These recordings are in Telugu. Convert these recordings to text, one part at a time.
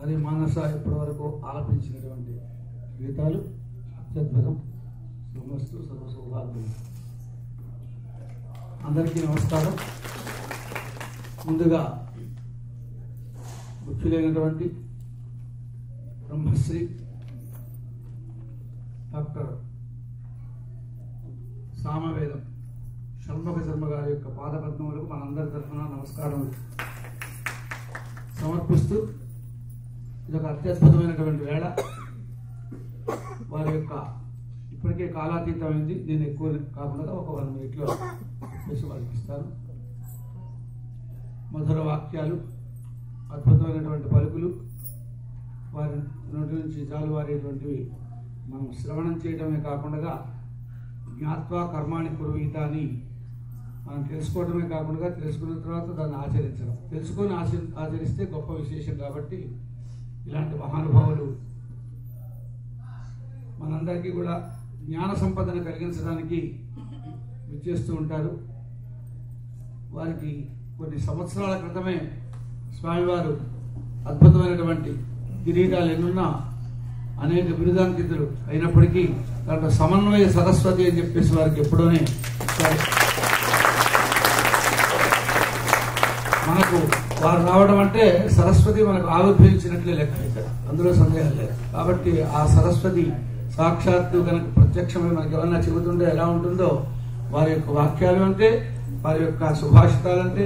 హరి మానస ఇప్పటి వరకు ఆలపించినటువంటి గీతాలు అత్యద్భుతం. శుభమస్తు, సర్వ సౌభాగ్యం. అందరికీ నమస్కారం. ముందుగా ముఖ్యులైనటువంటి బ్రహ్మశ్రీ డాక్టర్ సామవేదం షణ్ముఖ శర్మ గారి యొక్క పాదపద్మములకు మనందరి తరఫున నమస్కారం సమర్పిస్తూ, ఇదొక అత్యద్భుతమైనటువంటి వేళ. వారి యొక్క ఇప్పటికే కాలాతీతమైంది, నేను ఎక్కువ కాకుండా ఒక 1 minute చేసి వారికి ఇస్తాను. మధుర వాక్యాలు, అద్భుతమైనటువంటి పలుకులు వారి నోటి నుంచి జాలువారేటువంటివి మనం శ్రవణం చేయడమే కాకుండా జ్ఞాత్వా కర్మాణి కుర్వీత అని మనం తెలుసుకోవడమే కాకుండా తెలుసుకున్న తర్వాత దాన్ని ఆచరించడం, తెలుసుకొని ఆచరిస్తే గొప్ప విశేషం. కాబట్టి ఇలాంటి మహానుభావులు మనందరికీ కూడా జ్ఞాన సంపదను కలిగించడానికి విచ్చేస్తూ ఉంటారు. వారికి కొన్ని సంవత్సరాల క్రితమే స్వామివారు అద్భుతమైనటువంటి కిరీటాలు ఎన్నున్నా అనేక బిరుదాంకితులు అయినప్పటికీ దాంట్లో సమన్వయ సరస్వతి అని చెప్పేసి వారికి ఎప్పుడోనే మనకు వారు రావడం అంటే సరస్వతి మనకు ఆవిర్భవించినట్లే లెక్క, ఇక్కడ అందులో సందేహం లేదు. కాబట్టి ఆ సరస్వతి సాక్షాత్తు కనుక ప్రత్యక్షమై మనకి ఏమన్నా చెబుతుంటే ఎలా ఉంటుందో వారి యొక్క వాక్యాలు అంటే, వారి యొక్క సుభాషితాలంటే.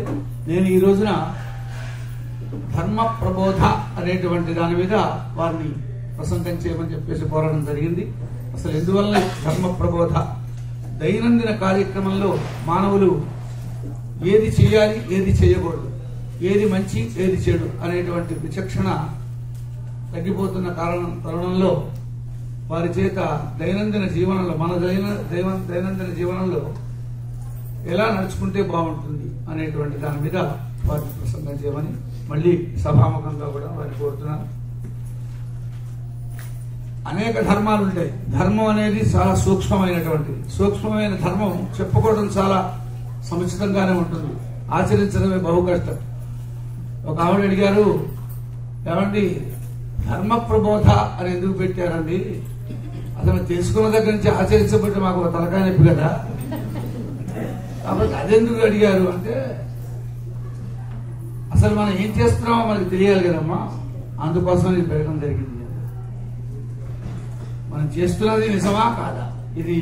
నేను ఈ రోజున ధర్మ ప్రబోధ అనేటువంటి దాని మీద వారిని ప్రసంగం చేయమని చెప్పేసి కోరడం జరిగింది. అసలు ఎందువల్ల ధర్మ ప్రబోధ? దైనందిన కార్యక్రమంలో మానవులు ఏది చేయాలి, ఏది చేయకూడదు, ఏది మంచి, ఏది చెడు అనేటువంటి విచక్షణ తగ్గిపోతున్న తరుణంలో వారి చేత దైనందిన జీవనంలో, మన దైనందిన జీవనంలో ఎలా నడుచుకుంటే బాగుంటుంది అనేటువంటి దాని మీద వారిని ప్రసంగం చేయమని మళ్ళీ సభాముఖంగా కూడా వారిని కోరుతున్నాను. అనేక ధర్మాలు ఉంటాయి. ధర్మం అనేది చాలా సూక్ష్మమైనటువంటిది. సూక్ష్మమైన ధర్మం చెప్పుకోవడం చాలా సముచితంగానే ఉంటుంది, ఆచరించడమే బహు కష్టం. ఒక ఆవిడ అడిగారు, ఏమండి ధర్మ ప్రబోధ అని ఎందుకు పెట్టారండి? అసలు తెలుసుకున్న దగ్గర నుంచి ఆచరించబట్టి మాకు ఒక తలకాయ నొప్పి కదా, కాబట్టి అదెందుకు అడిగారు అంటే, అసలు మనం ఏం చేస్తున్నామో మనకు తెలియాలి కదమ్మా, అందుకోసం ఇది పెట్టడం జరిగింది. మనం చేస్తున్నది నిజమా కాదా, ఇది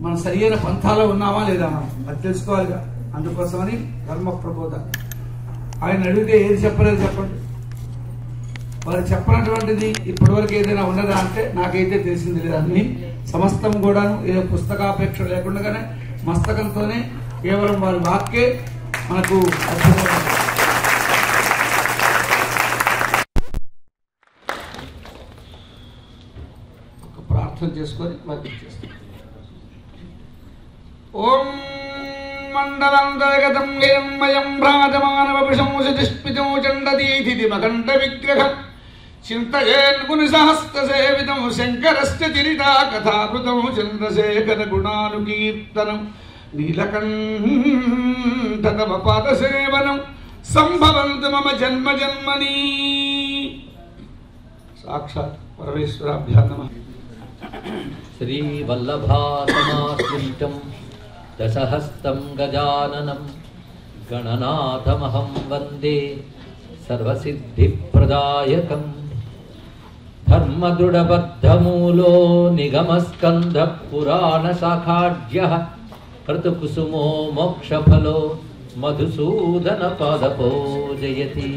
మనం సరియైన పంథాలో ఉన్నామా లేదా మనం అది తెలుసుకోవాలిగా. అందుకోసమని ధర్మ ప్రబోధ. ఆయన అడిగితే ఏది చెప్పలేదు చెప్పండి. వారు చెప్పినటువంటిది ఇప్పటివరకు ఏదైనా ఉన్నదా అంటే నాకైతే తెలిసింది లేదు. అన్ని సమస్తం కూడాను ఏదో పుస్తకాపేక్ష లేకుండానే మస్తకంతోనే కేవలం వారి వాక్యే మనకు అద్భుతమైన. ఒక ప్రార్థన చేసుకొని వారికి చేస్తాం. ఓం మండలంతర్గతం గిరిమయం భ్రాజమానవపుషంశతిష్పితం చండదీధితి మకంఠ విగ్రహం చింతయేన్ ముని సహస్ర సేవితం శంకరస్య చరితా కథాకృతం చంద్రశేఖర గుణానుకీర్తనం నీలకంఠ తవ పాదసేవనం సంభవంతు మమ జన్మ జన్మని. సాక్షాత్ పరమేశ్వరాభ్యాం నమః. శ్రీ వల్లభాసమాశ్రితం దశహస్తం గజాననం గణనాథమహం వందే సర్వసిద్ధిప్రదాయకం. ధర్మదృఢబద్ధమూలో నిగమస్కంధ పురాణ శాఖాఢ్యః క్రతుకుసుమో మోక్షఫలో మధుసూదన పాదపో జయతి.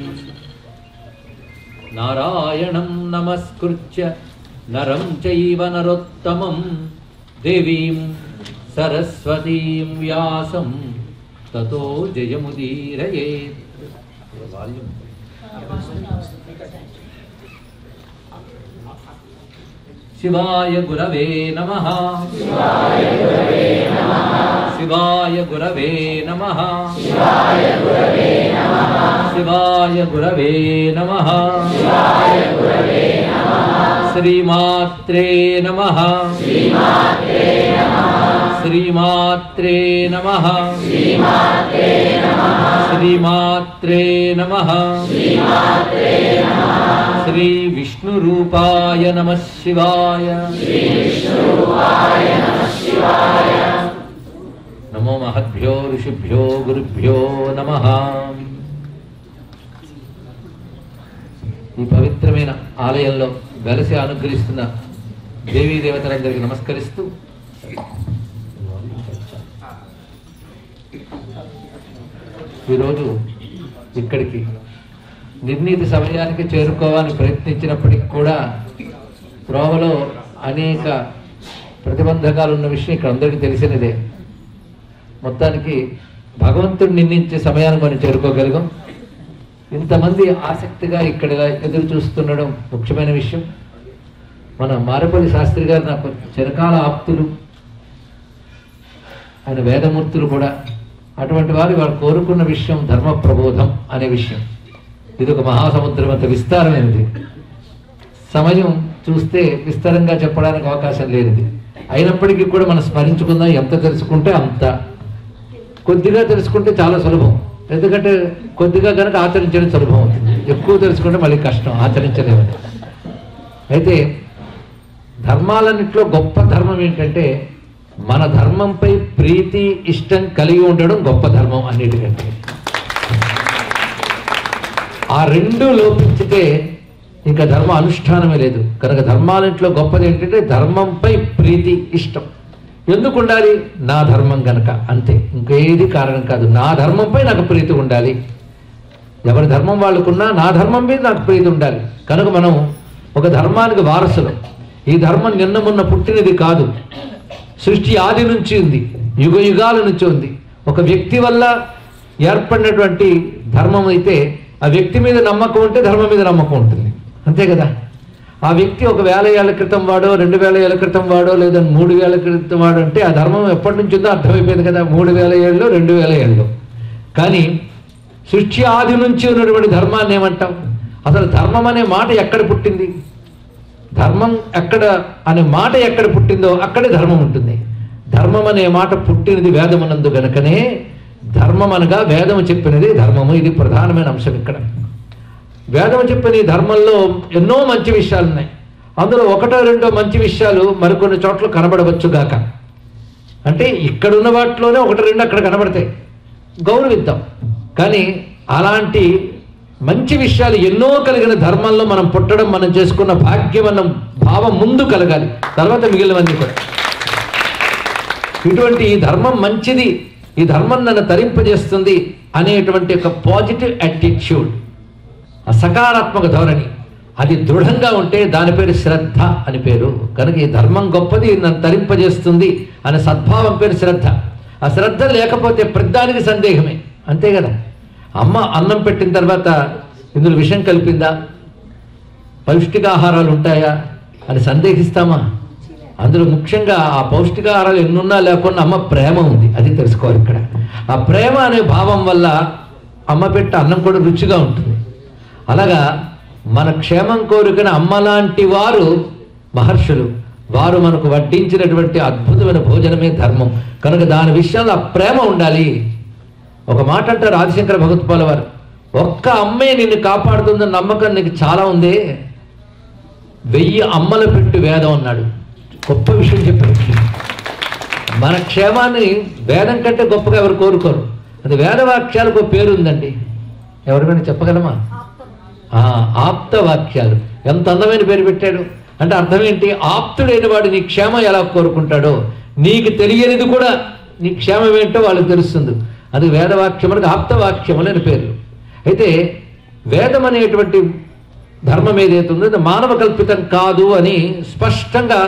నారాయణం నమస్కృత్య నరం చైవ నరోత్తమం దేవీం సరస్వతీం వ్యాసం తతో జయముదీరయేత్. శివాయ గురవే నమః. శివాయ గురవే నమః. శివాయ గురవే నమః. శ్రీమాత్రే నమః. శ్రీమాత్రే నమః. శ్రీమాత్రే నమః. శ్రీ విష్ణురూపాయ నమః శివాయ. నమో మహద్భ్యో ఋషిభ్యో గురుభ్యో నమః. ఈ పవిత్రమైన ఆలయంలో వెలసి అనుగ్రహిస్తున్న దేవీ దేవతలందరికీ నమస్కరిస్తూ ఈరోజు ఇక్కడికి నిర్ణీత సమయానికి చేరుకోవాలని ప్రయత్నించినప్పటికీ కూడా త్రోవలో అనేక ప్రతిబంధకాలు ఉన్న విషయం ఇక్కడ అందరికీ తెలిసినదే. మొత్తానికి భగవంతుడు నిర్ణయించే సమయానికి మనం చేరుకోగలిగాం. ఇంతమంది ఆసక్తిగా ఇక్కడ ఎదురు చూస్తుండడం ముఖ్యమైన విషయం. మన మారపల్లి శాస్త్రి గారు నాకు చిరకాల ఆప్తులు, ఆయన వేదమూర్తులు కూడా. అటువంటి వారు కోరుకున్న విషయం ధర్మ ప్రబోధం అనే విషయం. ఇది ఒక మహాసముద్రం అంత విస్తారమైనది. సమయం చూస్తే విస్తారంగా చెప్పడానికి అవకాశం లేనిది. అయినప్పటికీ కూడా మనం స్మరించుకుందాం. ఎంత తెలుసుకుంటే అంత. కొద్దిగా తెలుసుకుంటే చాలా సులభం, ఎందుకంటే కొద్దిగా కనుక ఆచరించడం సులభం అవుతుంది. ఎక్కువ తెలుసుకుంటే మళ్ళీ కష్టం, ఆచరించలేమని. అయితే ధర్మాలన్నింటిలో గొప్ప ధర్మం ఏంటంటే మన ధర్మంపై ప్రీతి ఇష్టం కలిగి ఉండడం గొప్ప ధర్మం అన్నిటికంటే. ఆ రెండు లోపించితే ఇంకా ధర్మ అనుష్ఠానమే లేదు. కనుక ధర్మాలన్నింటిలో గొప్పది ఏంటంటే ధర్మంపై ప్రీతి ఇష్టం. ఎందుకు ఉండాలి? నా ధర్మం కనుక, అంతే, ఇంకేది కారణం కాదు. నా ధర్మంపై నాకు ప్రీతి ఉండాలి. ఎవరి ధర్మం వాళ్ళకున్నా నా ధర్మం మీద నాకు ప్రీతి ఉండాలి. కనుక మనం ఒక ధర్మానికి వారసులు. ఈ ధర్మం నిన్న మొన్న పుట్టినది కాదు, సృష్టి ఆది నుంచి ఉంది, యుగ యుగాల నుంచి ఉంది. ఒక వ్యక్తి వల్ల ఏర్పడినటువంటి ధర్మం అయితే ఆ వ్యక్తి మీద నమ్మకం ఉంటే ధర్మం మీద నమ్మకం ఉంటుంది, అంతే కదా. ఆ వ్యక్తి 1000 ఏళ్ల క్రితం వాడో, 2000 ఏళ్ల క్రితం వాడో, లేదా 3000 క్రితం వాడో అంటే ఆ ధర్మం ఎప్పటి నుంచి ఉందో అర్థమైపోయింది కదా. 3000 ఏళ్ళు, 2000 ఏళ్ళు. కానీ సృష్టి ఆది నుంచి ఉన్నటువంటి ధర్మాన్ని ఏమంటాం? అసలు ధర్మం అనే మాట ఎక్కడ పుట్టింది? ధర్మం ఎక్కడ అనే మాట ఎక్కడ పుట్టిందో అక్కడే ధర్మం ఉంటుంది. ధర్మం అనే మాట పుట్టినది వేదమునందు గనుకనే ధర్మం అనగా వేదము చెప్పినది ధర్మము. ఇది ప్రధానమైన అంశం ఇక్కడ. వేదము చెప్పిన ఈ ధర్మంలో ఎన్నో మంచి విషయాలు ఉన్నాయి. అందులో 1-2 మంచి విషయాలు మరికొన్ని చోట్ల కనబడవచ్చు గాక. అంటే ఇక్కడున్న వాటిలోనే 1-2 అక్కడ కనబడతాయి, గౌరవిద్దాం. కానీ అలాంటి మంచి విషయాలు ఎన్నో కలిగిన ధర్మంలో మనం పుట్టడం, మనం చేసుకున్న భాగ్యం అన్న భావం ముందు కలగాలి, తర్వాత మిగిలినవన్నీ కూడా. ఇటువంటి ఈ ధర్మం మంచిది, ఈ ధర్మం నన్ను తరింపజేస్తుంది అనేటువంటి ఒక పాజిటివ్ యాటిట్యూడ్, ఆ సకారాత్మక ధోరణి, అది దృఢంగా ఉంటే దాని పేరు శ్రద్ధ అని పేరు. కనుక ఈ ధర్మం గొప్పది, నన్ను తరింపజేస్తుంది అనే సద్భావం పేరు శ్రద్ధ. ఆ శ్రద్ధ లేకపోతే ప్రతిదానికి సందేహమే, అంతే కదా. అమ్మ అన్నం పెట్టిన తర్వాత ఇందులో విషం కలిపిందా, పౌష్టికాహారాలు ఉంటాయా అని సందేహిస్తామా? అందులో ముఖ్యంగా ఆ పౌష్టికాహారాలు ఎన్నున్నా లేకున్నా అమ్మ ప్రేమ ఉంది, అది తెలుసుకోవాలి ఇక్కడ. ఆ ప్రేమ అనే భావం వల్ల అమ్మ పెట్టే అన్నం కూడా రుచిగా ఉంటుంది. అలాగా మన క్షేమం కోరుకున్న అమ్మలాంటి వారు మహర్షులు, వారు మనకు వడ్డించినటువంటి అద్భుతమైన భోజనమే ధర్మం. కనుక దాని విషయంలో ఆ ప్రేమ ఉండాలి. ఒక మాట అంటారు ఆదిశంకర భగవత్పాల వారు, ఒక్క అమ్మే నిన్ను కాపాడుతుందని నమ్మకం నీకు చాలా ఉంది, 1000 అమ్మల పెట్టు వేదం అన్నాడు. గొప్ప విషయం చెప్పారు. మన క్షేమాన్ని వేదం కంటే గొప్పగా ఎవరు కోరుకోరు. అది వేదవాక్యాలకు పేరు ఉందండి, ఎవరికైనా చెప్పగలమా? ఆప్తవాక్యాలు. ఎంత అందమైన పేరు పెట్టాడు అంటే అర్థం ఏంటి? ఆప్తుడైన వాడు నీ క్షేమం ఎలా కోరుకుంటాడో, నీకు తెలియనిది కూడా నీ క్షేమం ఏంటో వాళ్ళకి తెలుస్తుంది. అది వేదవాక్యములకు ఆప్తవాక్యములు అని పేర్లు. అయితే వేదం అనేటువంటి ధర్మం ఏదైతే ఉందో అది మానవ కల్పితం కాదు అని స్పష్టంగా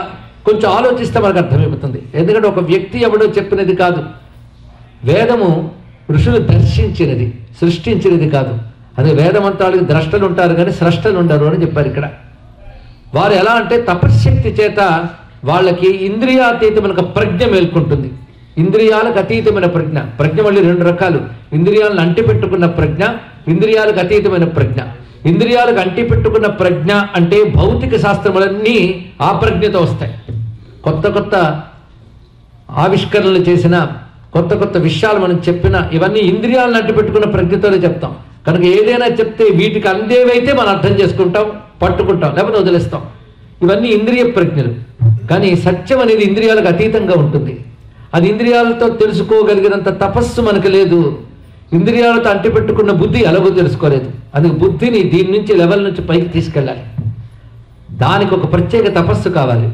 కొంచెం ఆలోచిస్తే మనకు అర్థమైపోతుంది. ఎందుకంటే ఒక వ్యక్తి ఎవడో చెప్పినది కాదు, వేదము ఋషులు దర్శించినది, సృష్టించినది కాదు. అదే వేదమంతాలకు ద్రష్టలు ఉంటారు కానీ స్రష్టలు ఉండరు అని చెప్పారు ఇక్కడ. వారు ఎలా అంటే తపశ్శక్తి చేత వాళ్ళకి ఇంద్రియాతీతమైన ప్రజ్ఞ మేల్కొంటుంది. ఇంద్రియాలకు అతీతమైన ప్రజ్ఞ. ప్రజ్ఞ మళ్ళీ 2 రకాలు, ఇంద్రియాలను అంటిపెట్టుకున్న ప్రజ్ఞ, ఇంద్రియాలకు అతీతమైన ప్రజ్ఞ. ఇంద్రియాలకు అంటిపెట్టుకున్న ప్రజ్ఞ అంటే భౌతిక శాస్త్రములన్నీ ఆ ప్రజ్ఞతో వస్తాయి. కొత్త కొత్త ఆవిష్కరణలు చేసిన, కొత్త కొత్త విషయాలు మనం చెప్పిన, ఇవన్నీ ఇంద్రియాలను అంటిపెట్టుకున్న ప్రజ్ఞతోనే చెప్తాం. కనుక ఏదైనా చెప్తే వీటికి అందేవైతే మనం అర్థం చేసుకుంటాం, పట్టుకుంటాం, లేకపోతే వదిలేస్తాం. ఇవన్నీ ఇంద్రియ ప్రజ్ఞలు. కానీ సత్యం అనేది ఇంద్రియాలకు అతీతంగా ఉంటుంది. అది ఇంద్రియాలతో తెలుసుకోగలిగినంత తపస్సు మనకు లేదు. ఇంద్రియాలతో అంటిపెట్టుకున్న బుద్ధి ఎలాగో తెలుసుకోలేదు. అది బుద్ధిని దీని నుంచి లెవెల్ నుంచి పైకి తీసుకెళ్ళాలి. దానికి ఒక ప్రత్యేక తపస్సు కావాలి.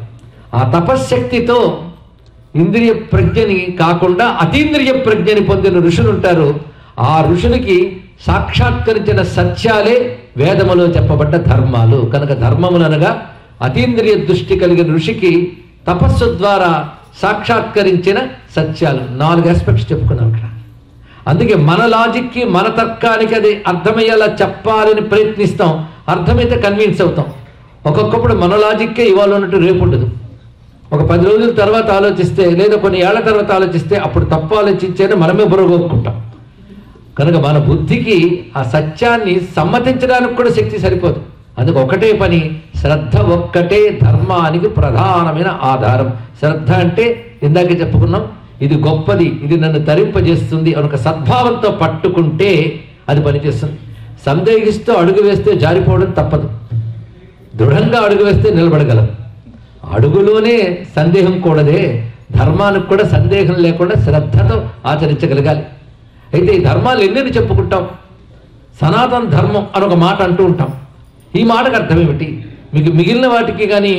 ఆ తపశ్శక్తితో ఇంద్రియ ప్రజ్ఞని కాకుండా అతీంద్రియ ప్రజ్ఞని పొందిన ఋషులు ఉంటారు. ఆ ఋషులకి సాక్షాత్కరించిన సత్యాలే వేదములో చెప్పబడ్డ ధర్మాలు. కనుక ధర్మములు అనగా అతీంద్రియ దృష్టి కలిగిన ఋషికి తపస్సు ద్వారా సాక్షాత్కరించిన సత్యాలు. 4 ఆస్పెక్ట్స్ చెప్పుకున్నాం ఇక్కడ. అందుకే మన లాజిక్కి మన తర్కానికి అది అర్థమయ్యేలా చెప్పాలని ప్రయత్నిస్తాం. అర్థమైతే కన్విన్స్ అవుతాం. ఒక్కొక్కప్పుడు మన లాజిక్కే ఇవాళ ఉన్నట్టు రేపు ఉండదు. ఒక 10 రోజుల తర్వాత ఆలోచిస్తే, లేదా కొన్ని ఏళ్ల తర్వాత ఆలోచిస్తే అప్పుడు తప్పు ఆలోచించేది మనమే బుర్రగొక్కుంటాం. కనుక మన బుద్ధికి ఆ సత్యాన్ని సమ్మతించడానికి కూడా శక్తి సరిపోదు. అందుకు ఒకటే పని, శ్రద్ధ ఒక్కటే ధర్మానికి ప్రధానమైన ఆధారం. శ్రద్ధ అంటే ఇందాక చెప్పుకున్నాం, ఇది గొప్పది, ఇది నన్ను తరింపజేస్తుంది అని ఒక సద్భావంతో పట్టుకుంటే అది పనిచేస్తుంది. సందేహిస్తూ అడుగు వేస్తే జారిపోవడం తప్పదు. దృఢంగా అడుగు వేస్తే నిలబడగలం. అడుగులోనే సందేహం కూడదే. ధర్మానికి కూడా సందేహం లేకుండా శ్రద్ధతో ఆచరించగలగాలి. అయితే ఈ ధర్మాలు ఎన్ని చెప్పుకుంటాం? సనాతన ధర్మం అని ఒక మాట అంటూ ఉంటాం. ఈ మాటకు అర్థం ఏమిటి? మీకు మిగిలిన వాటికి కానీ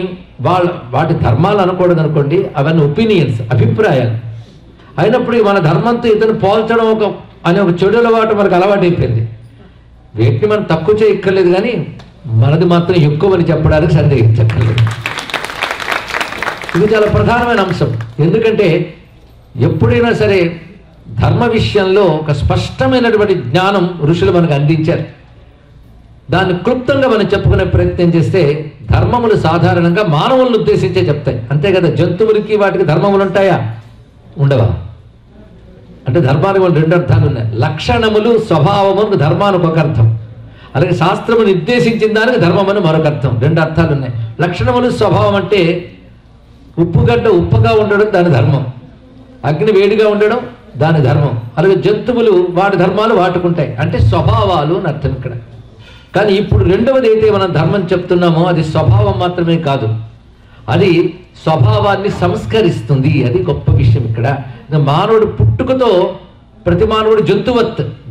వాటి ధర్మాలు అనకూడదు అనుకోండి, అవన్నీ ఒపీనియన్స్, అభిప్రాయాలు అయినప్పుడు మన ధర్మంతో ఇతను పోల్చడం అనే ఒక చెడు అలవాటు మనకు అలవాటైపోయింది. వీటిని మనం తక్కువ చేయక్కర్లేదు, కానీ మనది మాత్రం ఎక్కువని చెప్పడానికి సందేహించక్కర్లేదు. ఇది చాలా ప్రధానమైన అంశం. ఎందుకంటే ఎప్పుడైనా సరే ధర్మ విషయంలో ఒక స్పష్టమైనటువంటి జ్ఞానం ఋషులు మనకు అందించారు. దాన్ని క్లుప్తంగా మనం చెప్పుకునే ప్రయత్నం చేస్తే, ధర్మములు సాధారణంగా మానవులను ఉద్దేశించే చెప్తాయి. అంతే కదా. జంతువులకి వాటికి ధర్మములు ఉంటాయా? ఉండవా? అంటే ధర్మానికి 2 అర్థాలు ఉన్నాయి. లక్షణములు, స్వభావములకు ధర్మానికి ఒక అర్థం, అలాగే శాస్త్రము నిర్దేశించిన దానికి ధర్మం అని మరొక అర్థం. 2 అర్థాలు ఉన్నాయి. లక్షణములు, స్వభావం అంటే ఉప్పుగడ్డ ఉప్పుగా ఉండడం దాని ధర్మం, అగ్ని వేడిగా ఉండడం దాని ధర్మం. అలాగే జంతువులు వాటి ధర్మాలు వాటుకుంటాయి, అంటే స్వభావాలు అని అర్థం ఇక్కడ. కానీ ఇప్పుడు రెండవది అయితే మనం ధర్మం చెప్తున్నామో అది స్వభావం మాత్రమే కాదు, అది స్వభావాన్ని సంస్కరిస్తుంది. అది గొప్ప విషయం ఇక్కడ. మానవుడు పుట్టుకతో ప్రతి మానవుడు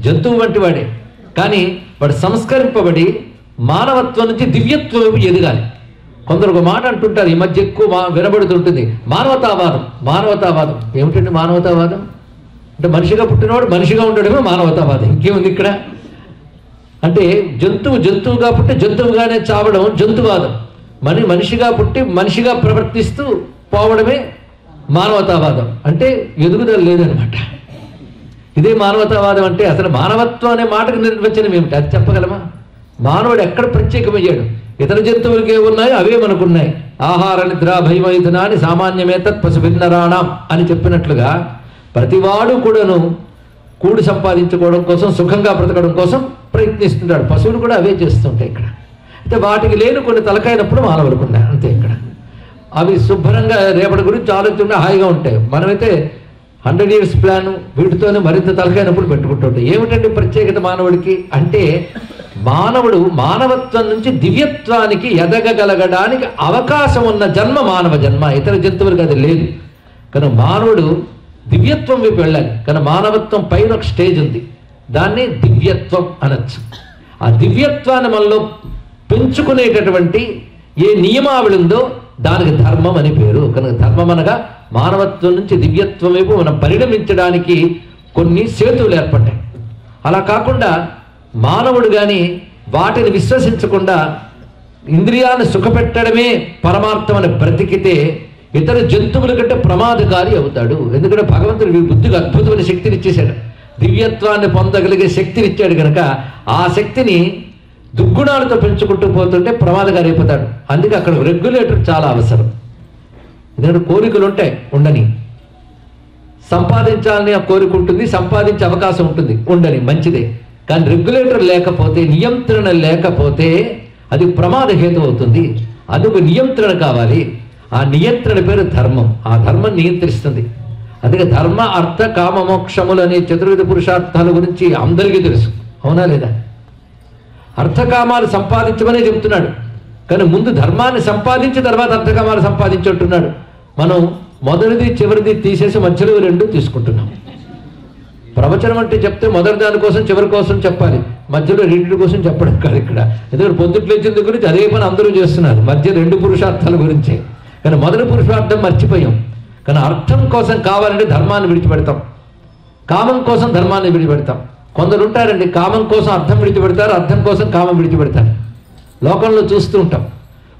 జంతువు వంటి వాడే. కానీ వాడు సంస్కరింపబడి మానవత్వం నుంచి దివ్యత్వం వైపు ఎదగాలి. కొందరు ఒక మాట అంటుంటారు, ఈ మధ్య ఎక్కువ వినబడుతుంటుంది, మానవతావాదం. ఏమిటండి మానవతావాదం? అంటే మనిషిగా పుట్టినవాడు మనిషిగా ఉండడమే మానవతావాదం. ఇంకేముంది ఇక్కడ? అంటే జంతువుగా పుట్టి జంతువుగానే చావడం జంతువాదం. మనిషిగా పుట్టి మనిషిగా ప్రవర్తిస్తూ పోవడమే మానవతావాదం. అంటే ఎదుగుదల లేదనమాట. ఇదే మానవతావాదం అంటే. అసలు మానవత్వం అనే మాటకు నిర్వచనం ఏమిటి? అది చెప్పగలమా? మానవుడు ఎక్కడ ప్రత్యేకమయ్యాడు? ఇతర జంతువులకి ఏమున్నాయో అవే మనకున్నాయి. ఆహార నిద్ర భయమైథునాని సామాన్యమేతత్ పశు భిన్నరాణం అని చెప్పినట్లుగా ప్రతివాడు కూడాను కూడు సంపాదించుకోవడం కోసం, సుఖంగా బ్రతకడం కోసం ప్రయత్నిస్తుంటాడు. పశువులు కూడా అవే చేస్తుంటాయి ఇక్కడ. అయితే వాటికి లేని కొన్ని తలకాయినప్పుడు మానవులకు ఉన్నాయి, అంతే ఇక్కడ. అవి శుభ్రంగా రేపటి గురించి ఆలోచన హాయిగా ఉంటాయి. మనమైతే 100 years ప్లాన్ వీటితోనే మరింత తలకాయినప్పుడు పెట్టుకుంటుంటాం. ఏమిటంటే ప్రత్యేకత మానవుడికి అంటే, మానవుడు మానవత్వం నుంచి దివ్యత్వానికి ఎదగగలగడానికి అవకాశం ఉన్న జన్మ మానవ జన్మ. ఇతర జంతువులకు అది లేదు. కానీ మానవుడు దివ్యత్వం వైపు వెళ్ళాలి. కానీ మానవత్వం పైన ఒక స్టేజ్ ఉంది, దాన్ని దివ్యత్వం అనొచ్చు. ఆ దివ్యత్వాన్ని మనలో పెంచుకునేటటువంటి ఏ నియమావళి ఉందో దానికి ధర్మం అని పేరు. కనుక ధర్మం అనగా మానవత్వం నుంచి దివ్యత్వం వైపు మనం పరిణమించడానికి కొన్ని సేతువులు ఏర్పడ్డాయి. అలా కాకుండా మానవుడు కానీ వాటిని విశ్వసించకుండా ఇంద్రియాన్ని సుఖపెట్టడమే పరమార్థం అని బ్రతికితే ఇతర జంతువుల కంటే ప్రమాదకారి అవుతాడు. ఎందుకంటే భగవంతుడు వీడి బుద్ధికి అద్భుతమైన శక్తిని ఇచ్చేశాడు, దివ్యత్వాన్ని పొందగలిగే శక్తిని ఇచ్చాడు. కనుక ఆ శక్తిని దుర్గుణాలతో పెంచుకుంటూ పోతుంటే ప్రమాదకారి అయిపోతాడు. అందుకే అక్కడ రెగ్యులేటర్ చాలా అవసరం. ఎందుకంటే కోరికలు ఉంటాయి, ఉండని. సంపాదించాలని ఆ కోరిక ఉంటుంది, సంపాదించే అవకాశం ఉంటుంది, ఉండని, మంచిదే. కానీ రెగ్యులేటర్ లేకపోతే, నియంత్రణ లేకపోతే అది ప్రమాద హేతు అవుతుంది. అందుకు నియంత్రణ కావాలి. ఆ నియంత్రణ పేరు ధర్మం. ఆ ధర్మం నియంత్రిస్తుంది. అందుకే ధర్మ అర్థ కామ మోక్షములు అనే చతుర్విధ పురుషార్థాల గురించి అందరికీ తెలుసు, అవునా లేదా? అర్థకామాలు సంపాదించమనే చెప్తున్నాడు. కానీ ముందు ధర్మాన్ని సంపాదించి తర్వాత అర్థకామాలు సంపాదించుంటున్నాడు. మనం మొదటిది చివరిది తీసేసి మధ్యలో రెండు తీసుకుంటున్నాం. ప్రవచనం అంటే చెప్తే మొదటి దాని కోసం చివరి కోసం చెప్పాలి, మధ్యలో రెండింటి కోసం చెప్పడం కాదు. ఇక్కడ ఎందుకంటే పొద్దుట్లు వచ్చిన గురించి అదే పని అందరూ చేస్తున్నారు, మధ్య రెండు పురుషార్థాల గురించే. కానీ మొదటి పురుషార్థం మర్చిపోయాం. కానీ అర్థం కోసం కావాలంటే ధర్మాన్ని విడిచిపెడతాం, కామం కోసం ధర్మాన్ని విడిచిపెడతాం. కొందరు ఉంటారండి, కామం కోసం అర్థం విడిచిపెడతారు, అర్థం కోసం కామం విడిచిపెడతారు. లోకంలో చూస్తూ ఉంటాం.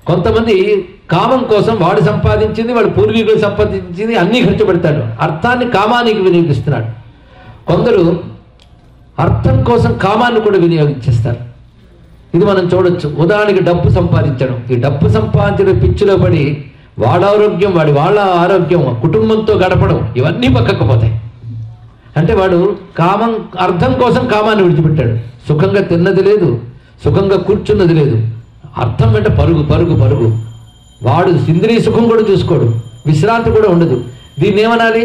కొంతమంది కామం కోసం వాడు సంపాదించింది, వాడు పూర్వీకులు సంపాదించింది అన్నీ ఖర్చు పెడతాడు, అర్థాన్ని కామానికి వినియోగిస్తున్నాడు. కొందరు అర్థం కోసం కామాన్ని కూడా వినియోగించేస్తారు. ఇది మనం చూడొచ్చు. ఉదాహరణకి డబ్బు సంపాదించడం. ఈ డబ్బు సంపాదించడం పిచ్చిలో పడి వాడి ఆరోగ్యం, వాళ్ళ ఆరోగ్యం, కుటుంబంతో గడపడం ఇవన్నీ పక్కకు పోతాయి. అంటే వాడు అర్థం కోసం కామాన్ని విడిచిపెట్టాడు. సుఖంగా తిన్నది లేదు, సుఖంగా కూర్చున్నది లేదు, అర్థం వెంట పరుగు పరుగు పరుగు. వాడు ఇంద్రియ సుఖం కూడా చూసుకోడు, విశ్రాంతి కూడా ఉండదు. దీన్ని ఏమనాలి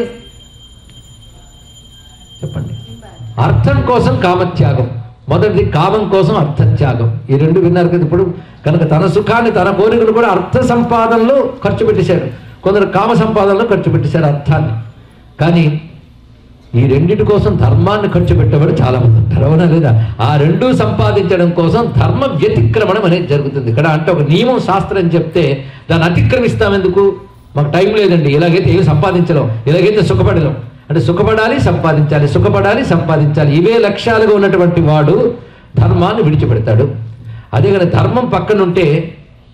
చెప్పండి? అర్థం కోసం కామత్యాగం. మొదటిది కామం కోసం అర్థత్యాగం. ఈ రెండు విన్నారు కదా ఇప్పుడు. కనుక తన సుఖాన్ని, తన కోరికలు కూడా అర్థ సంపాదనలో ఖర్చు పెట్టేశారు. కొందరు కామ సంపాదనలో ఖర్చు పెట్టేశారు అర్థాన్ని. కానీ ఈ రెండింటి కోసం ధర్మాన్ని ఖర్చు పెట్టేవాడు చాలా మంది ఉంటారు, అవునా లేదా? ఆ రెండూ సంపాదించడం కోసం ధర్మ వ్యతిక్రమణం అనేది జరుగుతుంది ఇక్కడ. అంటే ఒక నియమం శాస్త్రం చెప్తే దాన్ని అతిక్రమిస్తాం ఎందుకు? మాకు టైం లేదండి, ఇలాగైతే ఏమి సంపాదించలేం, ఇలాగైతే సుఖపడలేం. అంటే సుఖపడాలి, సంపాదించాలి, సుఖపడాలి, సంపాదించాలి, ఇవే లక్ష్యాలుగా ఉన్నటువంటి వాడు ధర్మాన్ని విడిచిపెడతాడు. అదే కానీ ధర్మం పక్కనుంటే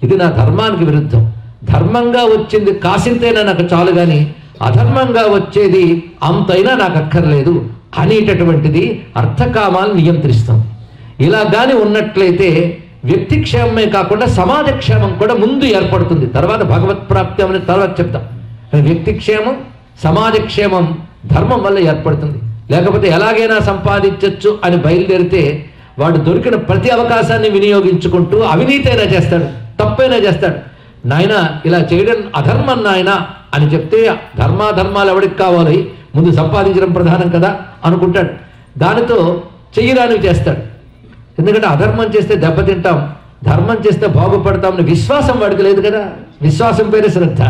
ఇది నా ధర్మానికి విరుద్ధం, ధర్మంగా వచ్చింది కాసింతైనా నాకు చాలు కానీ అధర్మంగా వచ్చేది అంతైనా నాకు అక్కర్లేదు అనేటటువంటిది అర్థకామాలను నియంత్రిస్తాం. ఇలా కానీ ఉన్నట్లయితే వ్యక్తి క్షేమమే కాకుండా సమాజ క్షేమం కూడా ముందు ఏర్పడుతుంది. తర్వాత భగవత్ ప్రాప్తి అనే తర్వాత చెప్తాం. వ్యక్తి క్షేమం, సమాజ క్షేమం ధర్మం వల్ల ఏర్పడుతుంది. లేకపోతే ఎలాగైనా సంపాదించవచ్చు అని బయలుదేరితే వాడు దొరికిన ప్రతి అవకాశాన్ని వినియోగించుకుంటూ అవినీతి అయినా చేస్తాడు, తప్పైనా చేస్తాడు. నాయన ఇలా చేయడం అధర్మం నాయన అని చెప్తే ధర్మాధర్మాలు ఎవరికి కావాలి, ముందు సంపాదించడం ప్రధానం కదా అనుకుంటాడు. దానితో చెయ్యరానివి చేస్తాడు. ఎందుకంటే అధర్మం చేస్తే దెబ్బతింటాం, ధర్మం చేస్తే బాగుపడతామని విశ్వాసం వాడికి లేదు కదా. విశ్వాసం పేరు శ్రద్ధ.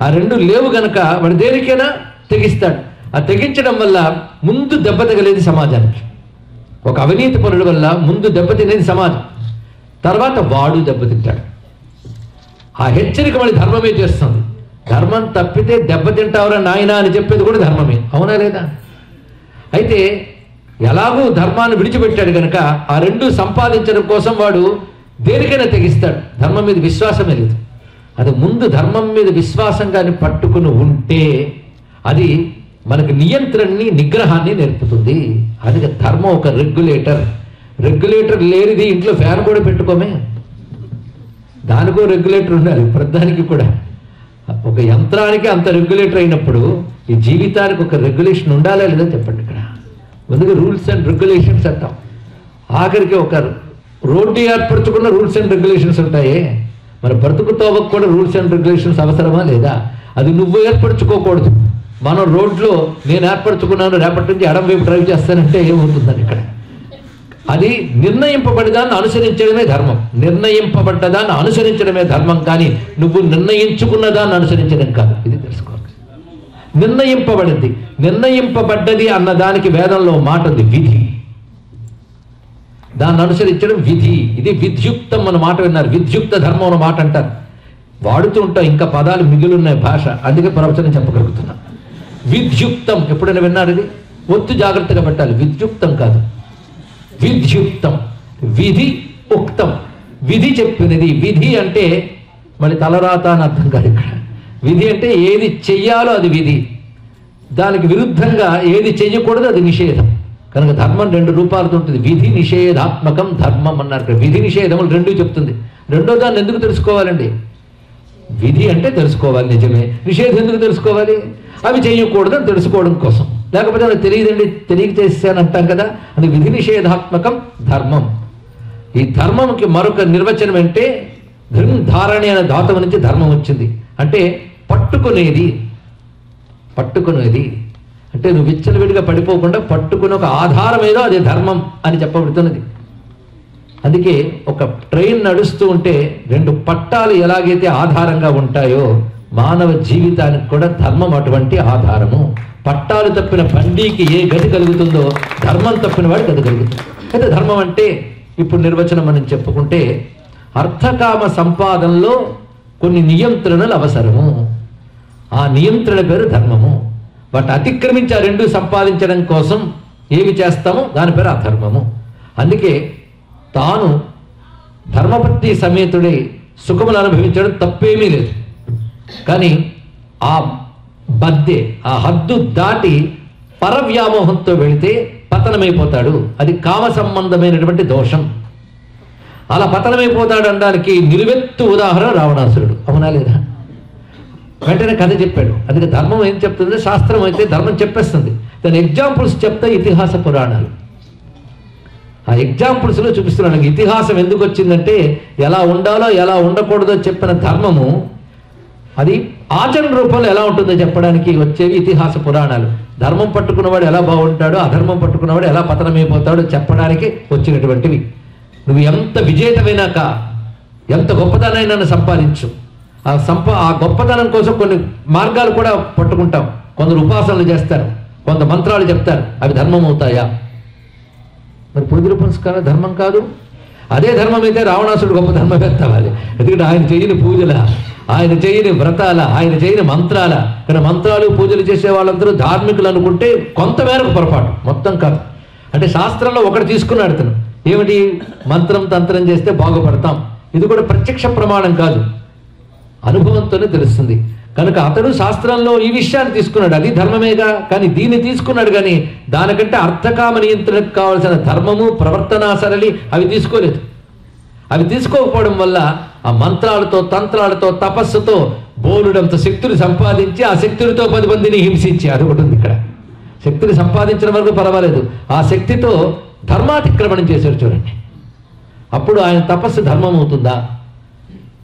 ఆ రెండు లేవు గనక వాడు దేనికైనా తెగిస్తాడు. ఆ తెగించడం వల్ల ముందు దెబ్బ తగలేది సమాజానికి. ఒక అవినీతి పరుల వల్ల ముందు దెబ్బతినేది సమాజం, తర్వాత వాడు దెబ్బతింటాడు. ఆ హెచ్చరిక మళ్ళీ ధర్మమే చేస్తుంది. ధర్మం తప్పితే దెబ్బతింటావురా నాయన అని చెప్పేది కూడా ధర్మమే, అవునా లేదా? అయితే ఎలాగూ ధర్మాన్ని విడిచిపెట్టాడు కనుక ఆ రెండు సంపాదించడం కోసం వాడు దేనికైనా తెగిస్తాడు. ధర్మం మీద విశ్వాసమే లేదు. అది ముందు ధర్మం మీద విశ్వాసంగాని పట్టుకుని ఉంటే అది మనకు నియంత్రణని, నిగ్రహాన్ని నేర్పుతుంది. అది ధర్మం ఒక రెగ్యులేటర్. రెగ్యులేటర్ లేనిది ఇంట్లో ఫ్యాన్ కూడా పెట్టుకోమే, దానికో రెగ్యులేటర్ ఉండాలి. ప్రధానికి కూడా ఒక యంత్రానికి అంత రెగ్యులేటర్ అయినప్పుడు ఈ జీవితానికి ఒక రెగ్యులేషన్ ఉండాలా లేదా చెప్పండి. ఇక్కడ ముందుగా రూల్స్ అండ్ రెగ్యులేషన్స్ అంటాం. ఆఖరికి ఒక రోడ్డు ఏర్పరచుకున్న రూల్స్ అండ్ రెగ్యులేషన్స్ ఉంటాయి. మరి బ్రతుకుతోవకు కూడా రూల్స్ అండ్ రెగ్యులేషన్స్ అవసరమా లేదా? అది నువ్వు ఏర్పరచుకోకూడదు. మనం రోడ్లో నేను ఏర్పరచుకున్నాను, రేపటి నుంచి ఎడం వైపు డ్రైవ్ చేస్తానంటే ఏమవుతుందని ఇక్కడ అది నిర్ణయింపబడిదాన్ని అనుసరించడమే ధర్మం. నిర్ణయింపబడ్డదాన్ని అనుసరించడమే ధర్మం, కానీ నువ్వు నిర్ణయించుకున్న దాన్ని అనుసరించడం కాదు. ఇది తెలుసుకోవాలి. నిర్ణయింపబడింది, నిర్ణయింపబడ్డది అన్నదానికి వేదంలో మాట ఉంది, విధి. దాన్ని అనుసరించడం విధి. ఇది విద్యుక్తం అన్న మాట విన్నారు. విద్యుక్త ధర్మం అన్న మాట అంటారు. వాడుతూ ఉంటాం, ఇంకా పదాలు మిగిలిన్నాయి భాష, అందుకే ప్రవచనం చెప్పగలుగుతున్నా. విద్యుక్తం ఎప్పుడైనా విన్నారు? ఇది ఒత్తు జాగ్రత్తగా పెట్టాలి. విద్యుక్తం కాదు, విద్యుక్తం. విధి ఉక్తం, విధి చెప్పినది. విధి అంటే మళ్ళీ తలరాత అని అర్థం కాదు ఇక్కడ. విధి అంటే ఏది చెయ్యాలో అది విధి, దానికి విరుద్ధంగా ఏది చెయ్యకూడదు అది నిషేధం. కనుక ధర్మం రెండు రూపాలతో ఉంటుంది. విధి నిషేధాత్మకం ధర్మం అన్నారు. విధి నిషేధములు రెండూ చెప్తుంది. రెండో దాన్ని ఎందుకు తెలుసుకోవాలండి? విధి అంటే తెలుసుకోవాలి నిజమే, నిషేధం ఎందుకు తెలుసుకోవాలి? అవి చేయకూడదు అని తెలుసుకోవడం కోసం. లేకపోతే నాకు తెలియదండి, తెలియక చేశాను అంటాం కదా. అది విధి నిషేధాత్మకం ధర్మం. ఈ ధర్మంకి మరొక నిర్వచనం అంటే ధారణి అనే ధాతువు నుంచి ధర్మం వచ్చింది. అంటే పట్టుకునేది. పట్టుకునేది అంటే నువ్వు విచ్చలవిడిగా పడిపోకుండా పట్టుకుని ఒక ఆధారం ఏదో అదే ధర్మం అని చెప్పబడుతున్నది. అందుకే ఒక ట్రైన్ నడుస్తూ ఉంటే 2 పట్టాలు ఎలాగైతే ఆధారంగా ఉంటాయో మానవ జీవితానికి కూడా ధర్మం అటువంటి ఆధారము. పట్టాలు తప్పిన బండికి ఏ గతి కలుగుతుందో ధర్మం తప్పిన వాడు గతి కలుగుతుంది. అయితే ధర్మం అంటే ఇప్పుడు నిర్వచనం మనం చెప్పుకుంటే అర్థకామ సంపాదనలో కొన్ని నియంత్రణలు అవసరము. ఆ నియంత్రణ పేరు ధర్మము. వాటిని అతిక్రమించి ఆ 2 సంపాదించడం కోసం ఏమి చేస్తామో దాని పేరు అధర్మము. అందుకే తాను ధర్మపత్ని సమేతుడై సుఖములు అనుభవించడం తప్పేమీ లేదు. కానీ ఆ బద్దె, ఆ హద్దు దాటి పరవ్యామోహంతో వెళితే పతనమైపోతాడు. అది కామ సంబంధమైనటువంటి దోషం. అలా పతనమైపోతాడు అనడానికి నిలువెత్తు ఉదాహరణ రావణాసురుడు. అవునా లేదా? వెంటనే కథ చెప్పాడు. అందుకే ధర్మం ఏం చెప్తుంది, శాస్త్రం అయితే ధర్మం చెప్పేస్తుంది. దాని ఎగ్జాంపుల్స్ చెప్తే ఇతిహాస పురాణాలు. ఆ ఎగ్జాంపుల్స్లో చూపిస్తున్నాడు ఇతిహాసం ఎందుకు వచ్చిందంటే ఎలా ఉండాలో ఎలా ఉండకూడదో చెప్పిన ధర్మము అది ఆచరణ రూపంలో ఎలా ఉంటుందో చెప్పడానికి వచ్చేవి ఇతిహాస పురాణాలు. ధర్మం పట్టుకున్నవాడు ఎలా బాగుంటాడో, అధర్మం పట్టుకున్నవాడు ఎలా పతనమైపోతాడో చెప్పడానికి వచ్చినటువంటివి. నువ్వు ఎంత విజేతమైనాక ఎంత గొప్పతనైనా సంపాదించు, ఆ గొప్పతనం కోసం కొన్ని మార్గాలు కూడా పట్టుకుంటాం. కొందరు ఉపాసనలు చేస్తారు, కొంత మంత్రాలు చెప్తారు. అవి ధర్మం అవుతాయా? మరి పొడిగిరి పురస్కారం ధర్మం కాదు. అదే ధర్మం అయితే రావణాసుడు గొప్ప ధర్మవేత్త అవ్వాలి. ఎందుకంటే ఆయన చేయని పూజల, ఆయన చేయని వ్రతాల, ఆయన చేయని మంత్రాల. కానీ మంత్రాలు పూజలు చేసే వాళ్ళందరూ ధార్మికులు అనుకుంటే కొంతమేరకు పొరపాటు, మొత్తం కాదు. అంటే శాస్త్రంలో ఒకటి తీసుకున్నాడు తను. ఏమిటి? మంత్రం తంత్రం చేస్తే బాగుపడతాం. ఇది కూడా ప్రత్యక్ష ప్రమాణం కాదు, అనుభవంతోనే తెలుస్తుంది. కనుక అతడు శాస్త్రంలో ఈ విషయాన్ని తీసుకున్నాడు, అది ధర్మమేగా. కానీ దీన్ని తీసుకున్నాడు, కానీ దానికంటే అర్థకామ నియంత్రణకు కావాల్సిన ధర్మము, ప్రవర్తనా సరళి అవి తీసుకోలేదు. అవి తీసుకోకపోవడం వల్ల ఆ మంత్రాలతో, తంత్రాలతో, తపస్సుతో బోలుడంత శక్తులు సంపాదించి ఆ శక్తులతో 10 మందిని హింసించి, అది ఒకటి ఉంది ఇక్కడ. శక్తిని సంపాదించడం వరకు పర్వాలేదు, ఆ శక్తితో ధర్మాతిక్రమణం చేశారు చూడండి. అప్పుడు ఆయన తపస్సు ధర్మం అవుతుందా?